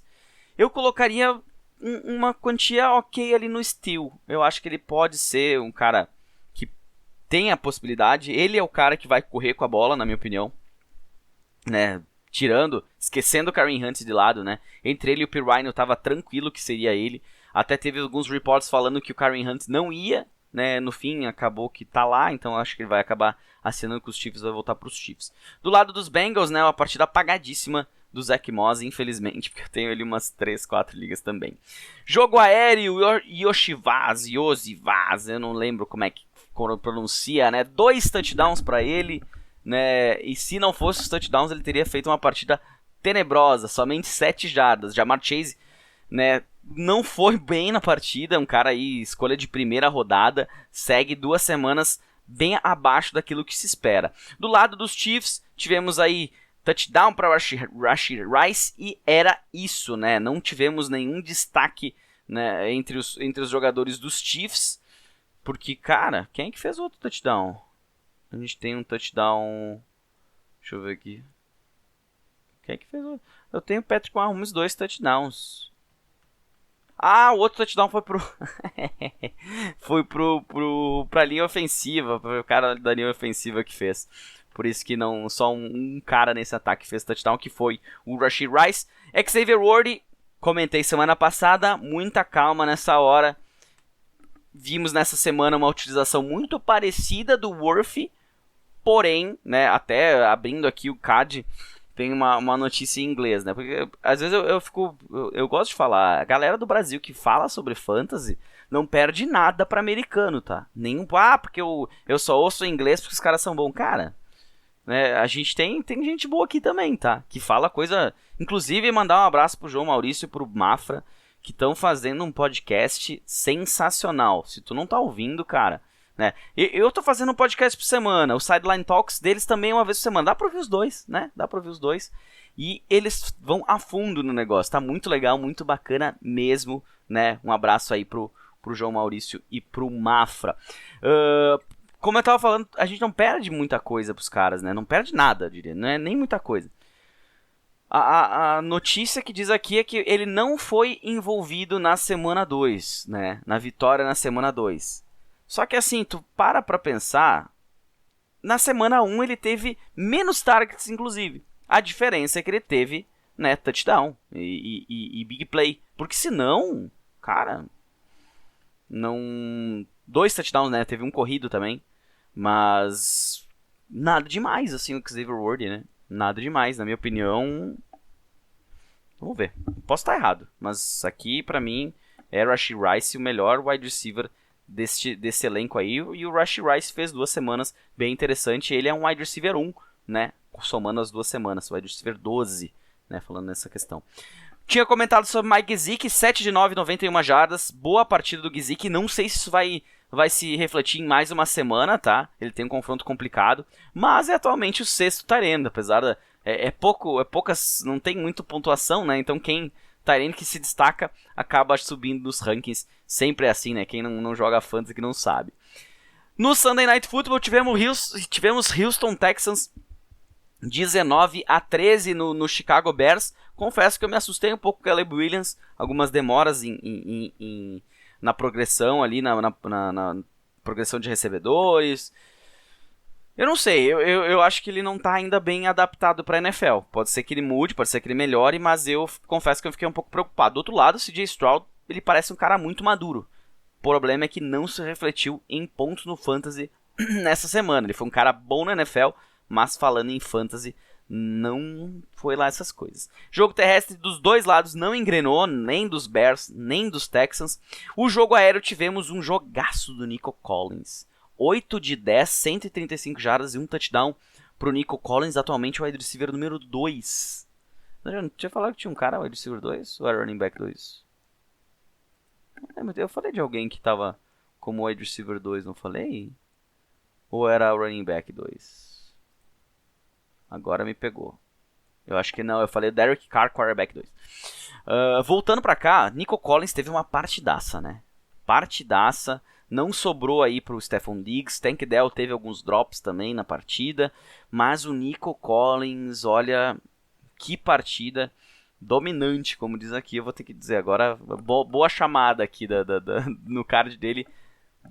Eu colocaria uma quantia ok ali no Steele. Eu acho que ele pode ser um cara que tem a possibilidade. Ele é o cara que vai correr com a bola, na minha opinião, né? Esquecendo o Kareem Hunt de lado, né? Entre ele e o Perine eu tava tranquilo que seria ele. Até teve alguns reports falando que o Kareem Hunt não ia, né? No fim acabou que tá lá, então acho que ele vai acabar assinando com os Chiefs, vai voltar pros Chiefs. Do lado dos Bengals, né? Uma partida apagadíssima do Zach Moss, infelizmente, porque eu tenho ali umas 3, 4 ligas também. Jogo aéreo, Yoshivaz, eu não lembro como é que pronuncia, né? 2 touchdowns para ele, né? E se não fosse os touchdowns, ele teria feito uma partida tenebrosa, somente 7 jardas. Ja'Marr Chase, né, não foi bem na partida, um cara aí, escolha de primeira rodada, segue 2 semanas bem abaixo daquilo que se espera. Do lado dos Chiefs, tivemos aí touchdown para Rashee Rice e era isso, né? Não tivemos nenhum destaque, né, entre os jogadores dos Chiefs, porque, cara, quem é que fez outro touchdown? A gente tem um touchdown, deixa eu ver aqui. Quem é que fez outro? Eu tenho Patrick Mahomes 2 touchdowns. O outro touchdown foi pra linha ofensiva, foi o cara da linha ofensiva que fez. Por isso que não só um cara nesse ataque fez touchdown, que foi o Rashee Rice. Xavier Worthy, comentei semana passada, muita calma nessa hora. Vimos nessa semana uma utilização muito parecida do Worthy, porém, né, até abrindo aqui o CAD, tem uma notícia em inglês, né? Porque às vezes eu gosto de falar, a galera do Brasil que fala sobre fantasy não perde nada pra americano, tá? Nenhum, porque eu só ouço inglês porque os caras são bons. Cara, né, a gente tem gente boa aqui também, tá? Que fala coisa... Inclusive, mandar um abraço pro João Maurício e pro Mafra, que estão fazendo um podcast sensacional. Se tu não tá ouvindo, cara, né? Eu tô fazendo um podcast por semana. O Sideline Talks deles também é uma vez por semana. Dá pra ouvir os dois, né? Dá pra ouvir os dois. E eles vão a fundo no negócio. Tá muito legal, muito bacana mesmo, né? Um abraço aí pro João Maurício e pro Mafra. Como eu tava falando, a gente não perde muita coisa pros caras, né? Não perde nada, eu diria. Não é nem muita coisa. A notícia que diz aqui é que ele não foi envolvido na semana 2, né? Na vitória na semana 2. Só que assim, tu para pra pensar, na semana 1 ele teve menos targets, inclusive. A diferença é que ele teve né, touchdown e big play. Porque senão, cara, não... 2 touchdowns, né, teve um corrido também, mas nada demais, assim, o Xavier Worthy, né, nada demais, na minha opinião. Vamos ver, posso estar errado, mas aqui, pra mim, é Rashee Rice o melhor wide receiver desse elenco aí, e o Rashee Rice fez 2 semanas bem interessante, ele é um wide receiver 1, né, somando as 2 semanas, wide receiver 12, né, falando nessa questão. Tinha comentado sobre Mike Gesicki, 7 de 9, 91 jardas, boa partida do Gesicki, não sei se isso vai se refletir em mais uma semana, tá, ele tem um confronto complicado, mas é atualmente o 6º tight end, apesar da... poucas, não tem muita pontuação, né, então quem tight end que se destaca acaba subindo nos rankings, sempre é assim, né, quem não joga fantasy que não sabe. No Sunday Night Football tivemos Houston Texans 19-13 no Chicago Bears. Confesso que eu me assustei um pouco com o Caleb Williams, algumas demoras na progressão ali, na progressão de recebedores. Eu não sei, eu acho que ele não tá ainda bem adaptado pra NFL. Pode ser que ele mude, pode ser que ele melhore, mas eu confesso que eu fiquei um pouco preocupado. Do outro lado, o CJ Stroud, ele parece um cara muito maduro. O problema é que não se refletiu em pontos no Fantasy nessa semana. Ele foi um cara bom na NFL, mas falando em Fantasy, não foi lá essas coisas. Jogo terrestre dos dois lados não engrenou, nem dos Bears, nem dos Texans. O jogo aéreo tivemos um jogaço do Nico Collins. 8 de 10, 135 jardas e um touchdown pro Nico Collins, atualmente o wide receiver número 2. Eu não tinha falado que tinha um cara wide receiver 2? Ou era running back 2? Eu falei de alguém que tava como wide receiver 2, não falei? Ou era running back 2? Agora me pegou. Eu acho que não, eu falei Derek Carr, quarterback 2. Voltando pra cá, Nico Collins teve uma partidaça, né? Partidaça. Não sobrou aí pro Stephon Diggs. Tank Dell teve alguns drops também na partida. Mas o Nico Collins, olha, que partida dominante, como diz aqui. Eu vou ter que dizer agora, boa chamada aqui no card dele.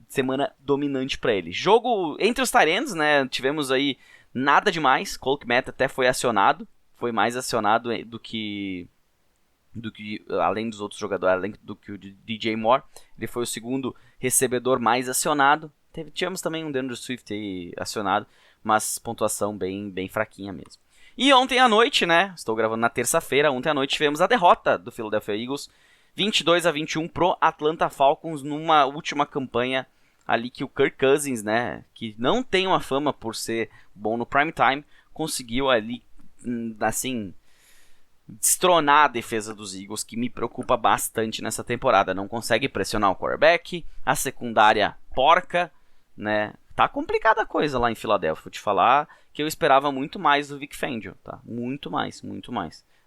Semana dominante pra ele. Jogo entre os tight ends, né? Tivemos aí nada demais. Cole Kmet até foi acionado. Foi mais acionado do que além dos outros jogadores, além do que o DJ Moore. Ele foi o segundo recebedor mais acionado. Tivemos também um DeAndre Swift aí acionado, mas pontuação bem fraquinha mesmo. E ontem à noite, né, estou gravando na terça-feira, ontem à noite tivemos a derrota do Philadelphia Eagles, 22-21 pro Atlanta Falcons, numa última campanha ali que o Kirk Cousins, né, que não tem uma fama por ser bom no prime time, conseguiu ali, assim, destronar a defesa dos Eagles, que me preocupa bastante nessa temporada. Não consegue pressionar o quarterback, a secundária porca, né? Tá complicada a coisa lá em Filadélfia. Vou te falar que eu esperava muito mais do Vic Fangio, tá? Muito mais.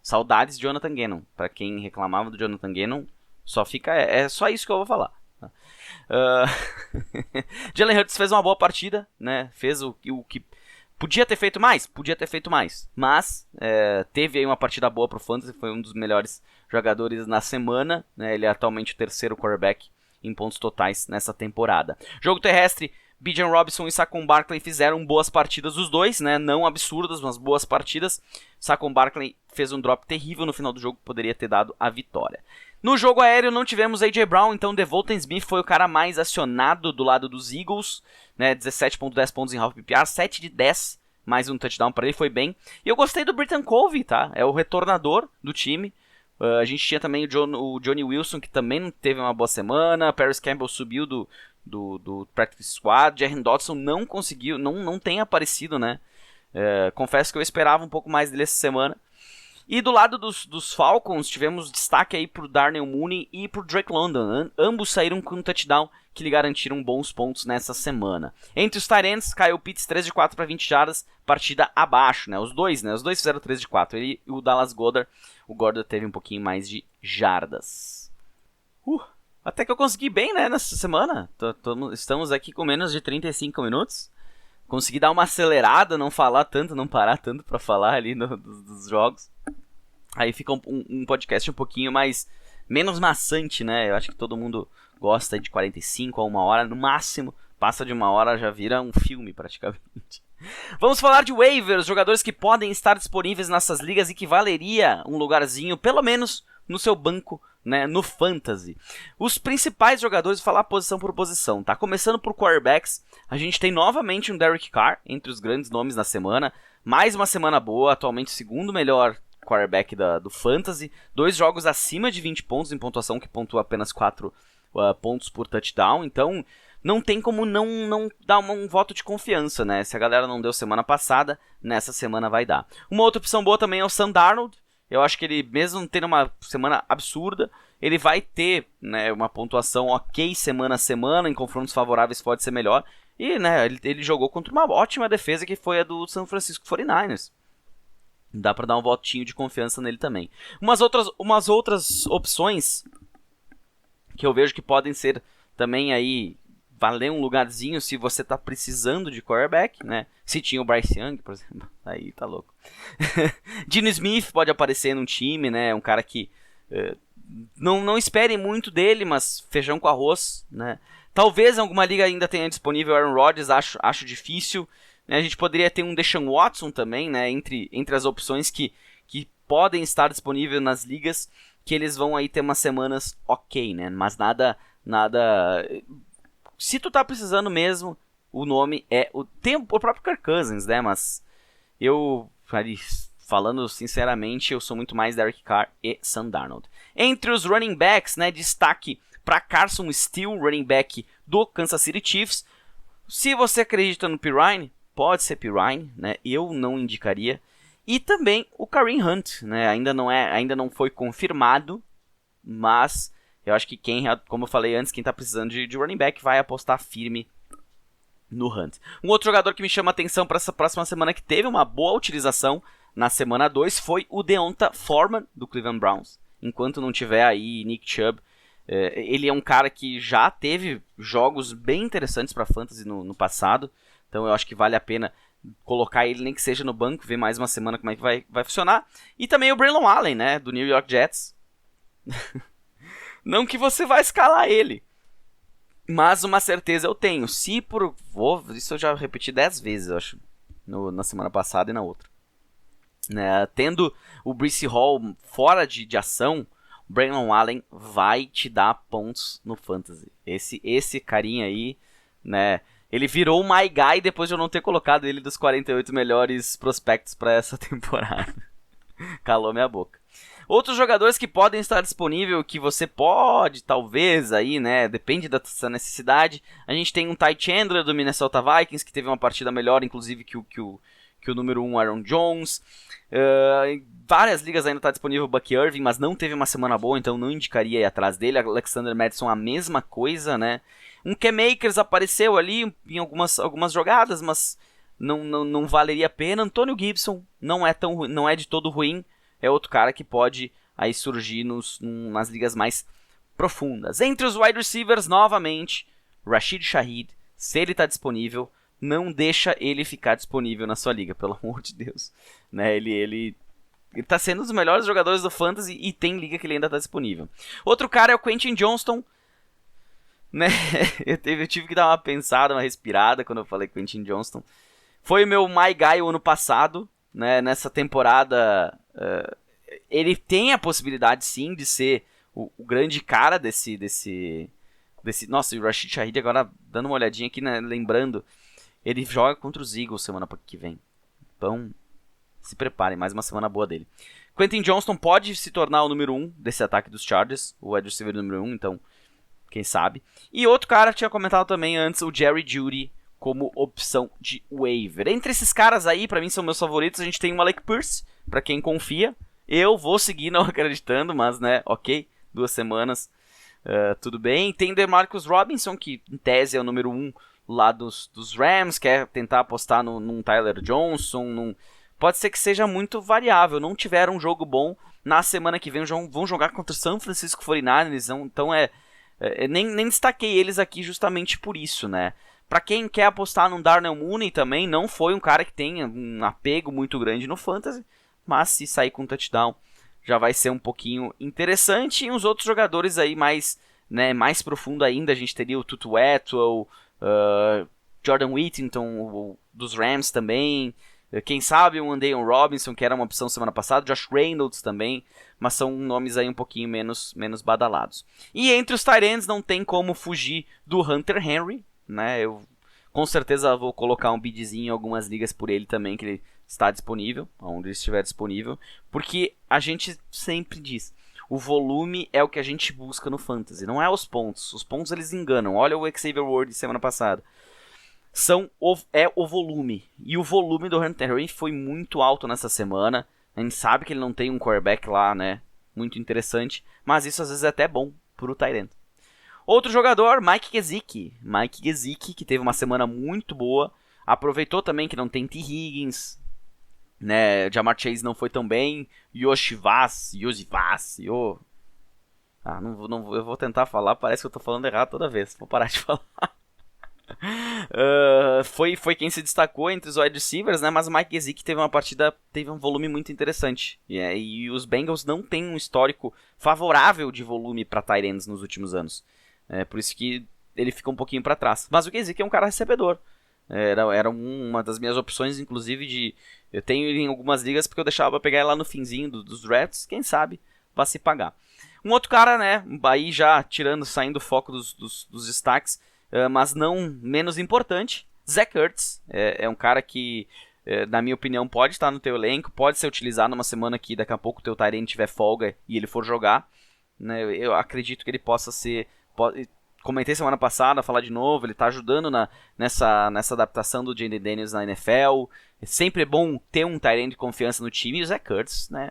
Saudades de Jonathan Gannon. Pra quem reclamava do Jonathan Gannon, só fica... É só isso que eu vou falar. Tá? Jalen Hurts fez uma boa partida, né? Fez o que... Podia ter feito mais, mas teve aí uma partida boa pro Fantasy, foi um dos melhores jogadores na semana, né? Ele é atualmente o terceiro quarterback em pontos totais nessa temporada. Jogo terrestre, Bijan Robinson e Saquon Barkley fizeram boas partidas os dois, né? Não absurdas, mas boas partidas. Saquon Barkley fez um drop terrível no final do jogo, que poderia ter dado a vitória. No jogo aéreo não tivemos A.J. Brown, então Devonta Smith foi o cara mais acionado do lado dos Eagles, né, 17.10 pontos em half PPR, 7 de 10, mais um touchdown para ele, foi bem. E eu gostei do Britton Covey, tá? É o retornador do time. A gente tinha também o Johnny Wilson, que também não teve uma boa semana. Paris Campbell subiu do practice squad. Jahan Dotson não conseguiu, não tem aparecido, né? Confesso que eu esperava um pouco mais dele essa semana. E do lado dos Falcons, tivemos destaque aí pro Darnell Mooney e pro Drake London. Ambos saíram com um touchdown que lhe garantiram bons pontos nessa semana. Entre os tight ends, Kyle Pitts 3 de 4 para 20 jardas, partida abaixo, né? Os dois fizeram 3 de 4. Ele e o Dallas Goedert. O Goedert teve um pouquinho mais de jardas. Até que eu consegui bem, né, nessa semana. Estamos aqui com menos de 35 minutos. Consegui dar uma acelerada, não falar tanto, não parar tanto para falar ali dos jogos. Aí fica um podcast um pouquinho menos maçante, né? Eu acho que todo mundo gosta de 45 a 1 hora, no máximo. Passa de 1 hora, já vira um filme praticamente. Vamos falar de waivers, jogadores que podem estar disponíveis nessas ligas e que valeria um lugarzinho, pelo menos no seu banco, né, no Fantasy. Os principais jogadores, vou falar posição por posição, tá? Começando por quarterbacks, a gente tem novamente um Derek Carr entre os grandes nomes na semana. Mais uma semana boa, atualmente o segundo melhor quarterback do Fantasy. 2 jogos acima de 20 pontos em pontuação, que pontua apenas 4 pontos por touchdown. Então, não tem como não dar um voto de confiança, né? Se a galera não deu semana passada, nessa semana vai dar. Uma outra opção boa também é o Sam Darnold. Eu acho que ele, mesmo tendo uma semana absurda, ele vai ter, né, uma pontuação ok semana a semana, em confrontos favoráveis pode ser melhor. E, né, ele jogou contra uma ótima defesa que foi a do San Francisco 49ers. Dá pra dar um votinho de confiança nele também. Umas outras opções que eu vejo que podem ser também aí valer um lugarzinho se você tá precisando de quarterback, né? Se tinha o Bryce Young, por exemplo, aí tá louco. Geno Smith pode aparecer num time, né? Um cara que não esperem muito dele, mas feijão com arroz, né? Talvez em alguma liga ainda tenha disponível Aaron Rodgers, acho difícil. A gente poderia ter um Deshaun Watson também, né? Entre as opções que podem estar disponíveis nas ligas, que eles vão aí ter umas semanas ok, né? Mas nada. Se tu tá precisando mesmo, o nome é tem o próprio Kirk Cousins, né? Mas eu, falando sinceramente, eu sou muito mais Derek Carr e Sam Darnold. Entre os running backs, né? Destaque para Carson Steele, running back do Kansas City Chiefs. Se você acredita no Pirine, pode ser Pirine, né? Eu não indicaria. E também o Kareem Hunt, né? Ainda não foi confirmado, mas eu acho que como eu falei antes, quem está precisando de running back vai apostar firme no Hunt. Um outro jogador que me chama a atenção para essa próxima semana, que teve uma boa utilização na semana 2, foi o Deonta Foreman, do Cleveland Browns. Enquanto não tiver aí Nick Chubb, ele é um cara que já teve jogos bem interessantes para Fantasy no passado, então eu acho que vale a pena colocar ele, nem que seja no banco, ver mais uma semana como é que vai funcionar. E também o Braylon Allen, né, do New York Jets. Não que você vai escalar ele, mas uma certeza eu tenho. Isso eu já repeti 10 vezes, eu acho, na semana passada e na outra. Né, tendo o Breece Hall fora de ação, o Braylon Allen vai te dar pontos no Fantasy. Esse carinha aí, né, ele virou o My Guy depois de eu não ter colocado ele dos 48 melhores prospectos para essa temporada. Calou minha boca. Outros jogadores que podem estar disponíveis, que você pode, talvez, aí, né, depende da sua necessidade. A gente tem um Ty Chandler do Minnesota Vikings, que teve uma partida melhor, inclusive, que o número 1 Aaron Jones. Em várias ligas ainda está disponível o Buck Irving, mas não teve uma semana boa, então não indicaria ir atrás dele. Alexander Mattison, a mesma coisa, né. Um Cam Akers apareceu ali em algumas jogadas, mas não valeria a pena. Antonio Gibson não é de todo ruim. É outro cara que pode aí surgir nas ligas mais profundas. Entre os wide receivers, novamente, Rashid Shaheed, se ele está disponível, não deixa ele ficar disponível na sua liga, pelo amor de Deus. Né? Ele está sendo um dos melhores jogadores do Fantasy e tem liga que ele ainda está disponível. Outro cara é o Quentin Johnston. Né? Eu tive que dar uma pensada, uma respirada quando eu falei Quentin Johnston. Foi o meu My Guy o ano passado, né? Nessa temporada ele tem a possibilidade sim de ser o grande cara desse. Nossa, e o Rashid Shaheed, agora dando uma olhadinha aqui, né? Lembrando, ele joga contra os Eagles semana que vem. Então, se preparem, mais uma semana boa dele. Quentin Johnston pode se tornar o número 1 desse ataque dos Chargers, o wide receiver número 1, então quem sabe. E outro cara que tinha comentado também antes, o Jerry Jeudy, como opção de waiver. Entre esses caras aí, pra mim são meus favoritos, a gente tem o Alec Pierce, pra quem confia. Eu vou seguir não acreditando, mas né, ok, 2 semanas, tudo bem. Tem o DeMarcus Robinson, que em tese é o número 1 lá dos Rams, quer tentar apostar num Tyler Johnson, pode ser que seja muito variável. Não tiveram um jogo bom, na semana que vem vão jogar contra o San Francisco 49ers, então nem destaquei eles aqui justamente por isso, né. Pra quem quer apostar no Darnell Mooney também, não foi um cara que tenha um apego muito grande no Fantasy, mas se sair com touchdown já vai ser um pouquinho interessante. E os outros jogadores aí mais profundo ainda, a gente teria o Tutu Atwell, Jordan Whittington, dos Rams também. Quem sabe um Andeon Robinson, que era uma opção semana passada. Josh Reynolds também. Mas são nomes aí um pouquinho menos badalados. E entre os tight ends não tem como fugir do Hunter Henry, né? Eu com certeza vou colocar um bidzinho em algumas ligas por ele também, que ele está disponível, onde ele estiver disponível. Porque a gente sempre diz, o volume é o que a gente busca no Fantasy, não é os pontos. Os pontos eles enganam. Olha o Xavier Ward de semana passada. É o volume. E o volume do Hunter Henry foi muito alto nessa semana. A gente sabe que ele não tem um quarterback lá, né? Muito interessante. Mas isso às vezes é até bom pro tight end. Outro jogador, Mike Gesicki. Mike Gesicki, que teve uma semana muito boa. Aproveitou também que não tem T. Higgins, né? Jamar Chase não foi tão bem. Yosivas. Eu vou tentar falar, parece que eu tô falando errado toda vez. Vou parar de falar. Foi quem se destacou entre os wide receivers, né? Mas o Mike Gesicki teve um volume muito interessante. E os Bengals não têm um histórico favorável de volume para tight ends nos últimos anos. Por isso que ele fica um pouquinho para trás. Mas o Gesicki é um cara recebedor. Era uma das minhas opções, inclusive, eu tenho ele em algumas ligas porque eu deixava pra pegar ele lá no finzinho dos drafts. Quem sabe vai se pagar. Um outro cara, né? Aí já saindo o foco dos destaques, mas não menos importante, Zach Ertz. É um cara que, na minha opinião, pode estar no teu elenco, pode ser utilizado numa semana que daqui a pouco o teu tight end tiver folga e ele for jogar. Né? Eu acredito que ele possa ser... Comentei semana passada, falar de novo, ele está ajudando nessa adaptação do Jayden Daniels na NFL. É sempre bom ter um tight end de confiança no time. E o Zach Ertz, né?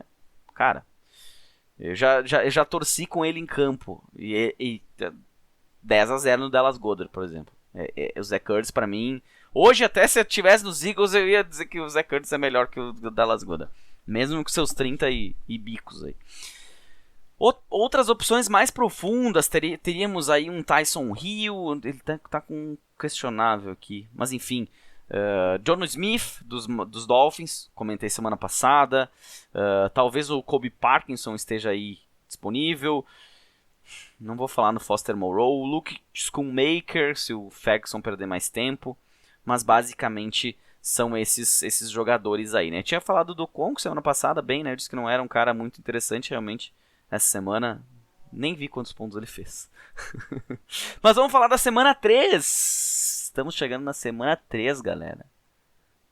Cara, eu já torci com ele em campo. E 10-0 no Dallas Goedert, por exemplo. O Zach Ertz, pra mim... Hoje, até se eu estivesse nos Eagles, eu ia dizer que o Zach Ertz é melhor que o Dallas Goedert. Mesmo com seus 30 e bicos aí. Outras opções mais profundas, teríamos aí um Tyson Hill, ele tá com um questionável aqui, mas enfim. Jonnu Smith, dos Dolphins, comentei semana passada. Talvez o Kobe Parkinson esteja aí disponível. Não vou falar no Foster Moreau. O Luke Schoonmaker, se o Ferguson perder mais tempo. Mas basicamente são esses jogadores aí, né? Eu tinha falado do Conco semana passada, bem, né? Eu disse que não era um cara muito interessante realmente. Essa semana, nem vi quantos pontos ele fez. Mas vamos falar da semana 3. Estamos chegando na semana 3, galera.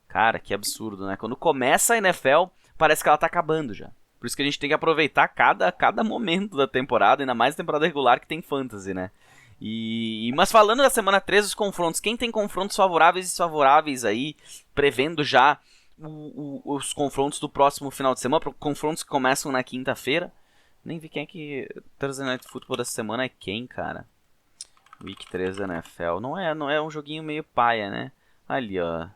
Cara, que absurdo, né? Quando começa a NFL, parece que ela tá acabando já. Por isso que a gente tem que aproveitar cada momento da temporada, ainda mais temporada regular que tem fantasy, né? Mas falando da semana 3, os confrontos, quem tem confrontos favoráveis e desfavoráveis aí, prevendo já os confrontos do próximo final de semana, confrontos que começam na quinta-feira. Nem vi quem é que... Thursday Night Football dessa semana é quem, cara? Week 3 da NFL. Não é um joguinho meio paia, né? Ali, ó.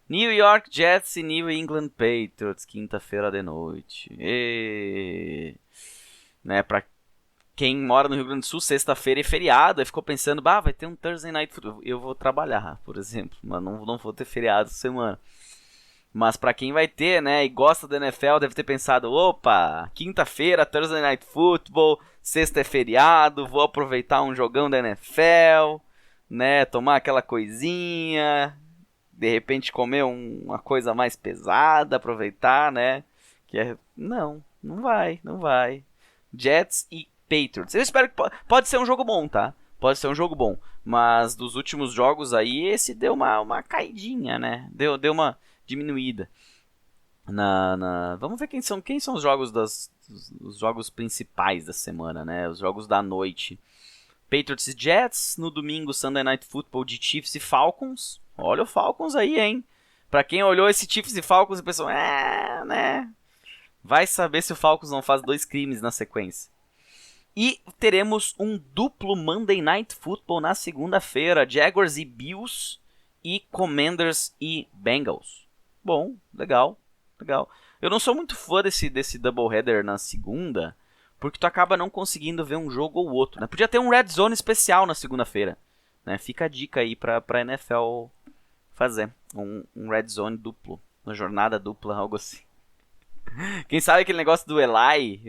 New York Jets e New England Patriots, quinta-feira de noite. Né, pra quem mora no Rio Grande do Sul, sexta-feira é feriado. Aí ficou pensando, vai ter um Thursday Night Football. Eu vou trabalhar, por exemplo. Mas não vou ter feriado essa semana. Mas pra quem vai ter, né, e gosta da NFL, deve ter pensado, opa, quinta-feira, Thursday Night Football, sexta é feriado, vou aproveitar um jogão da NFL, né, tomar aquela coisinha, de repente comer uma coisa mais pesada, aproveitar, né, Não vai. Jets e Patriots. Eu espero que pode ser um jogo bom, tá? Pode ser um jogo bom, mas dos últimos jogos aí, esse deu uma caidinha, né, deu uma diminuída. Vamos ver quem são os jogos os jogos principais da semana, né? Os jogos da noite. Patriots e Jets, no domingo Sunday Night Football de Chiefs e Falcons. Olha o Falcons aí, hein? Pra quem olhou esse Chiefs e Falcons e pensou, né? Vai saber se o Falcons não faz 2 crimes na sequência. E teremos um duplo Monday Night Football na segunda-feira, Jaguars e Bills e Commanders e Bengals. Bom, legal. Eu não sou muito fã desse doubleheader na segunda, porque tu acaba não conseguindo ver um jogo ou outro, né? Podia ter um Red Zone especial na segunda-feira, né? Fica a dica aí pra NFL fazer um Red Zone duplo, uma jornada dupla, algo assim. Quem sabe aquele negócio do Eli,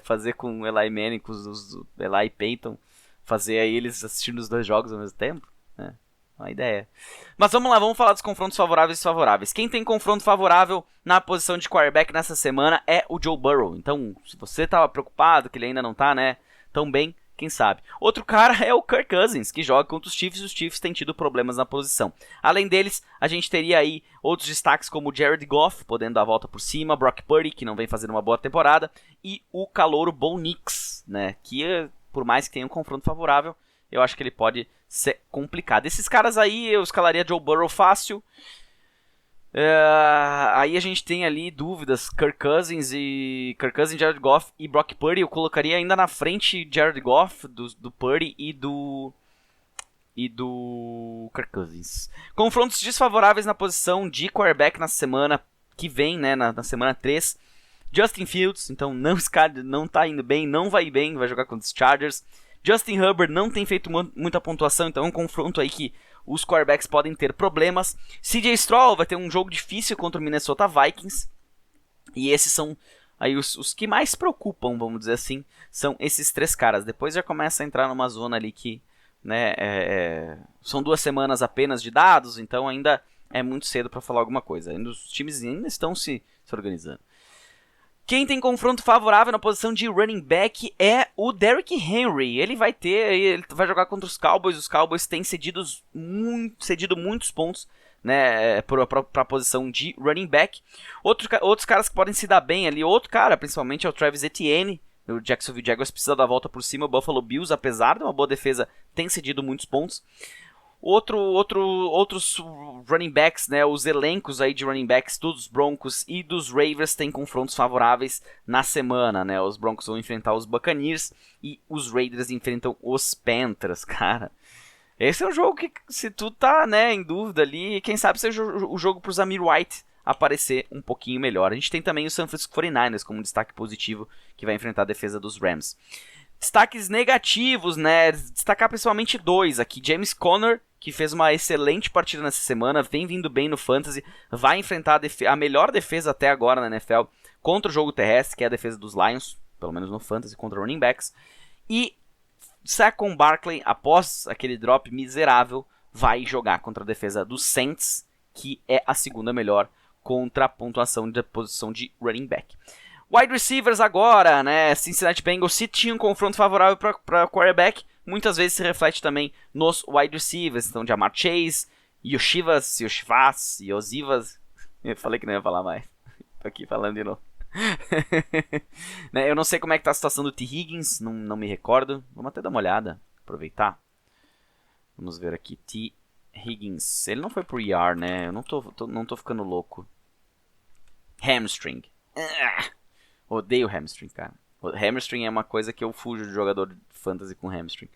fazer com o Eli Manning, com os Eli e Peyton, fazer aí eles assistindo os 2 jogos ao mesmo tempo, né? Uma ideia. Mas vamos lá, vamos falar dos confrontos favoráveis e desfavoráveis. Quem tem confronto favorável na posição de quarterback nessa semana é o Joe Burrow. Então, se você estava preocupado que ele ainda não tá, né, tão bem, quem sabe. Outro cara é o Kirk Cousins, que joga contra os Chiefs, e os Chiefs têm tido problemas na posição. Além deles, a gente teria aí outros destaques como o Jared Goff, podendo dar a volta por cima, Brock Purdy, que não vem fazendo uma boa temporada, e o calouro Bo Nix, né, que por mais que tenha um confronto favorável, eu acho que ele pode ser complicado. Esses caras aí, eu escalaria Joe Burrow fácil. Aí a gente tem ali dúvidas, Kirk Cousins, Jared Goff e Brock Purdy. Eu colocaria ainda na frente Jared Goff, do Purdy e do Kirk Cousins. Confrontos desfavoráveis na posição de quarterback na semana que vem, né, na semana 3. Justin Fields, então não tá indo bem, não vai bem, vai jogar contra os Chargers. Justin Herbert não tem feito muita pontuação, então é um confronto aí que os quarterbacks podem ter problemas. CJ Stroud vai ter um jogo difícil contra o Minnesota Vikings. E esses são aí os que mais preocupam, vamos dizer assim, são esses 3 caras. Depois já começa a entrar numa zona ali que, né, são 2 semanas apenas de dados, então ainda é muito cedo para falar alguma coisa. Os times ainda estão se organizando. Quem tem confronto favorável na posição de running back é o Derrick Henry. Ele vai jogar contra os Cowboys. Os Cowboys têm cedido muitos pontos, né, para a posição de running back. Outros caras que podem se dar bem ali, outro cara principalmente é o Travis Etienne. O Jacksonville Jaguars precisa dar a volta por cima. O Buffalo Bills, apesar de uma boa defesa, tem cedido muitos pontos. Outros running backs, né, os elencos aí de running backs dos Broncos e dos Ravens têm confrontos favoráveis na semana, né? Os Broncos vão enfrentar os Buccaneers e os Raiders enfrentam os Panthers, cara. Esse é um jogo que, se tu tá, né, em dúvida ali, quem sabe seja o jogo pro Zamir White aparecer um pouquinho melhor. A gente tem também o San Francisco 49ers como destaque positivo, que vai enfrentar a defesa dos Rams. Destaques negativos, né? Destacar principalmente 2 aqui. James Conner, que fez uma excelente partida nessa semana, vem vindo bem no Fantasy, vai enfrentar a melhor defesa até agora na NFL contra o jogo terrestre, que é a defesa dos Lions, pelo menos no Fantasy, contra running backs. E Saquon Barkley, após aquele drop miserável, vai jogar contra a defesa dos Saints, que é a segunda melhor contra a pontuação da posição de running back. Wide receivers agora, né? Cincinnati Bengals, se tinha um confronto favorável para quarterback, muitas vezes se reflete também nos wide receivers. Então, Ja'Marr Chase, Yoshivas, Yosivas. Eu falei que não ia falar mais. Tô aqui falando de novo. Eu não sei como é que tá a situação do T. Higgins, não me recordo. Vamos até dar uma olhada, aproveitar. Vamos ver aqui, T. Higgins. Ele não foi pro IR, né? Eu não tô ficando louco. Hamstring. Odeio hamstring, cara. O hamstring é uma coisa que eu fujo de jogador de fantasy com hamstring.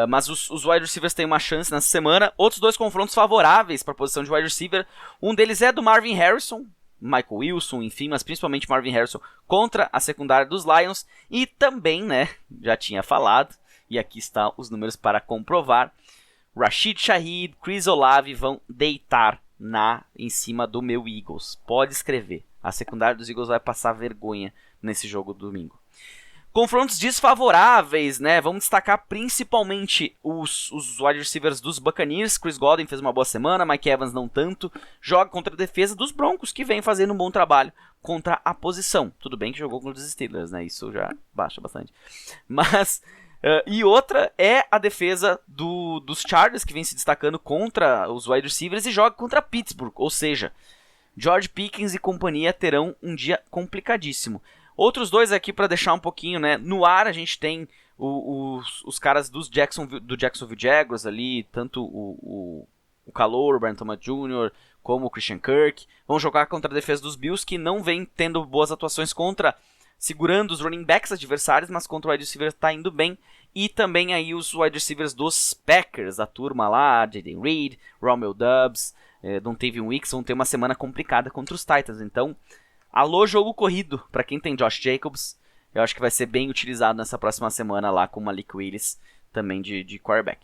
Mas os wide receivers têm uma chance nessa semana. Outros 2 confrontos favoráveis para a posição de wide receiver. Um deles é do Marvin Harrison, Michael Wilson, enfim, mas principalmente Marvin Harrison contra a secundária dos Lions. E também, né, já tinha falado, e aqui estão os números para comprovar, Rashid Shaheed, Chris Olave vão deitar em cima do meu Eagles. Pode escrever. A secundária dos Eagles vai passar vergonha nesse jogo do domingo. Confrontos desfavoráveis, né? Vamos destacar principalmente os wide receivers dos Buccaneers. Chris Godwin fez uma boa semana, Mike Evans não tanto. Joga contra a defesa dos Broncos, que vem fazendo um bom trabalho contra a posição. Tudo bem que jogou contra os Steelers, né? Isso já baixa bastante. Mas... e outra é a defesa dos Chargers, que vem se destacando contra os wide receivers e joga contra Pittsburgh. Ou seja, George Pickens e companhia terão um dia complicadíssimo. Outros 2 aqui para deixar um pouquinho, né, no ar, a gente tem os caras do Jacksonville Jaguars ali, tanto o calouro, o Brian Thomas Jr., como o Christian Kirk. Vão jogar contra a defesa dos Bills, que não vem tendo boas atuações segurando os running backs adversários, mas contra o wide receiver está indo bem. E também aí os wide receivers dos Packers, a turma lá, Jaden Reed, Romeo Doubs, Dontayvion Wicks, vão ter uma semana complicada contra os Titans. Então, alô jogo corrido, para quem tem Josh Jacobs, eu acho que vai ser bem utilizado nessa próxima semana lá com o Malik Willis, também de quarterback.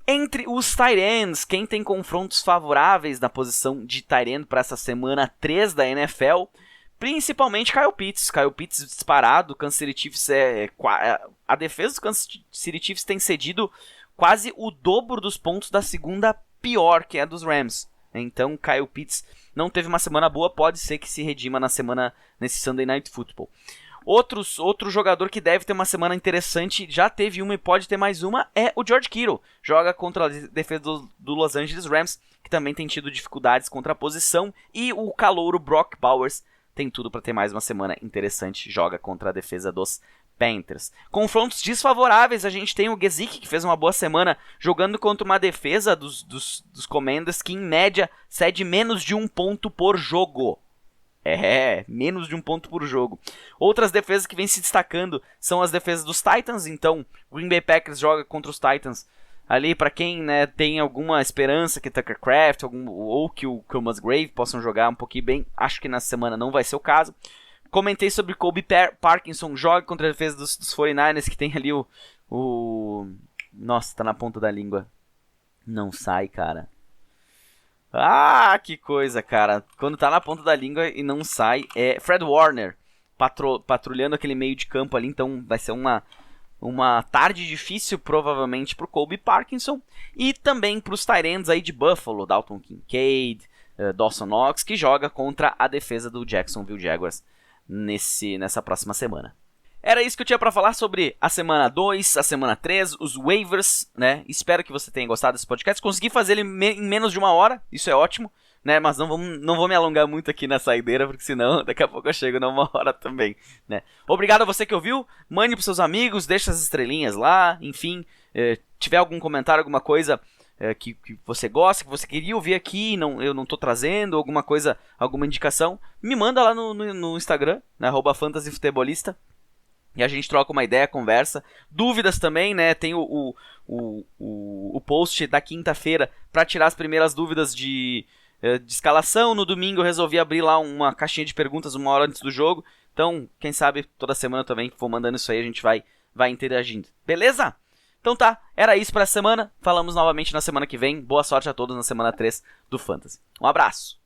Entre os tight ends, quem tem confrontos favoráveis na posição de tight end para essa semana 3 da NFL, principalmente Kyle Pitts. Kyle Pitts disparado, Kansas City Chiefs a defesa dos Kansas City Chiefs tem cedido quase o dobro dos pontos da segunda pior, que é a dos Rams. Então, Kyle Pitts não teve uma semana boa, pode ser que se redima nesse Sunday Night Football. Outro jogador que deve ter uma semana interessante, já teve uma e pode ter mais uma, é o George Kittle. Joga contra a defesa do Los Angeles Rams, que também tem tido dificuldades contra a posição. E o calouro Brock Bowers tem tudo para ter mais uma semana interessante, joga contra a defesa dos Panthers. Confrontos desfavoráveis, a gente tem o Gesicki, que fez uma boa semana jogando contra uma defesa dos Commanders que em média cede menos de 1 ponto por jogo. Menos de 1 ponto por jogo. Outras defesas que vêm se destacando são as defesas dos Titans. Então, o Green Bay Packers joga contra os Titans ali, para quem, né, tem alguma esperança que Tucker Kraft ou que o Musgrave possam jogar um pouquinho bem. Acho que nessa semana não vai ser o caso. Comentei sobre Colby Parkinson, joga contra a defesa dos 49ers, que tem ali Nossa, tá na ponta da língua. Não sai, cara. Ah, que coisa, cara. Quando tá na ponta da língua e não sai. É Fred Warner patrulhando aquele meio de campo ali. Então vai ser uma tarde difícil, provavelmente, pro Colby Parkinson. E também pros tight ends aí de Buffalo, Dalton Kincaid, Dawson Knox, que joga contra a defesa do Jacksonville Jaguars nessa próxima semana. Era isso que eu tinha pra falar sobre a semana 2, a semana 3, os waivers, né? Espero que você tenha gostado desse podcast. Consegui fazer ele em menos de 1 hora, isso é ótimo, né? Mas não vou me alongar muito aqui na saideira, porque senão daqui a pouco eu chego na 1 hora também, né? Obrigado a você que ouviu, mande pros seus amigos, deixa as estrelinhas lá, enfim, tiver algum comentário, alguma coisa que você gosta, que você queria ouvir aqui, eu não tô trazendo, alguma coisa, alguma indicação, me manda lá no Instagram, né? @fantasyfutebolista. E a gente troca uma ideia, conversa. Dúvidas também, né? Tem o post da quinta-feira para tirar as primeiras dúvidas de escalação. No domingo eu resolvi abrir lá uma caixinha de perguntas 1 hora antes do jogo. Então, quem sabe, toda semana também vou mandando isso aí, a gente vai interagindo. Beleza? Então tá, era isso para essa semana. Falamos novamente na semana que vem. Boa sorte a todos na semana 3 do Fantasy. Um abraço!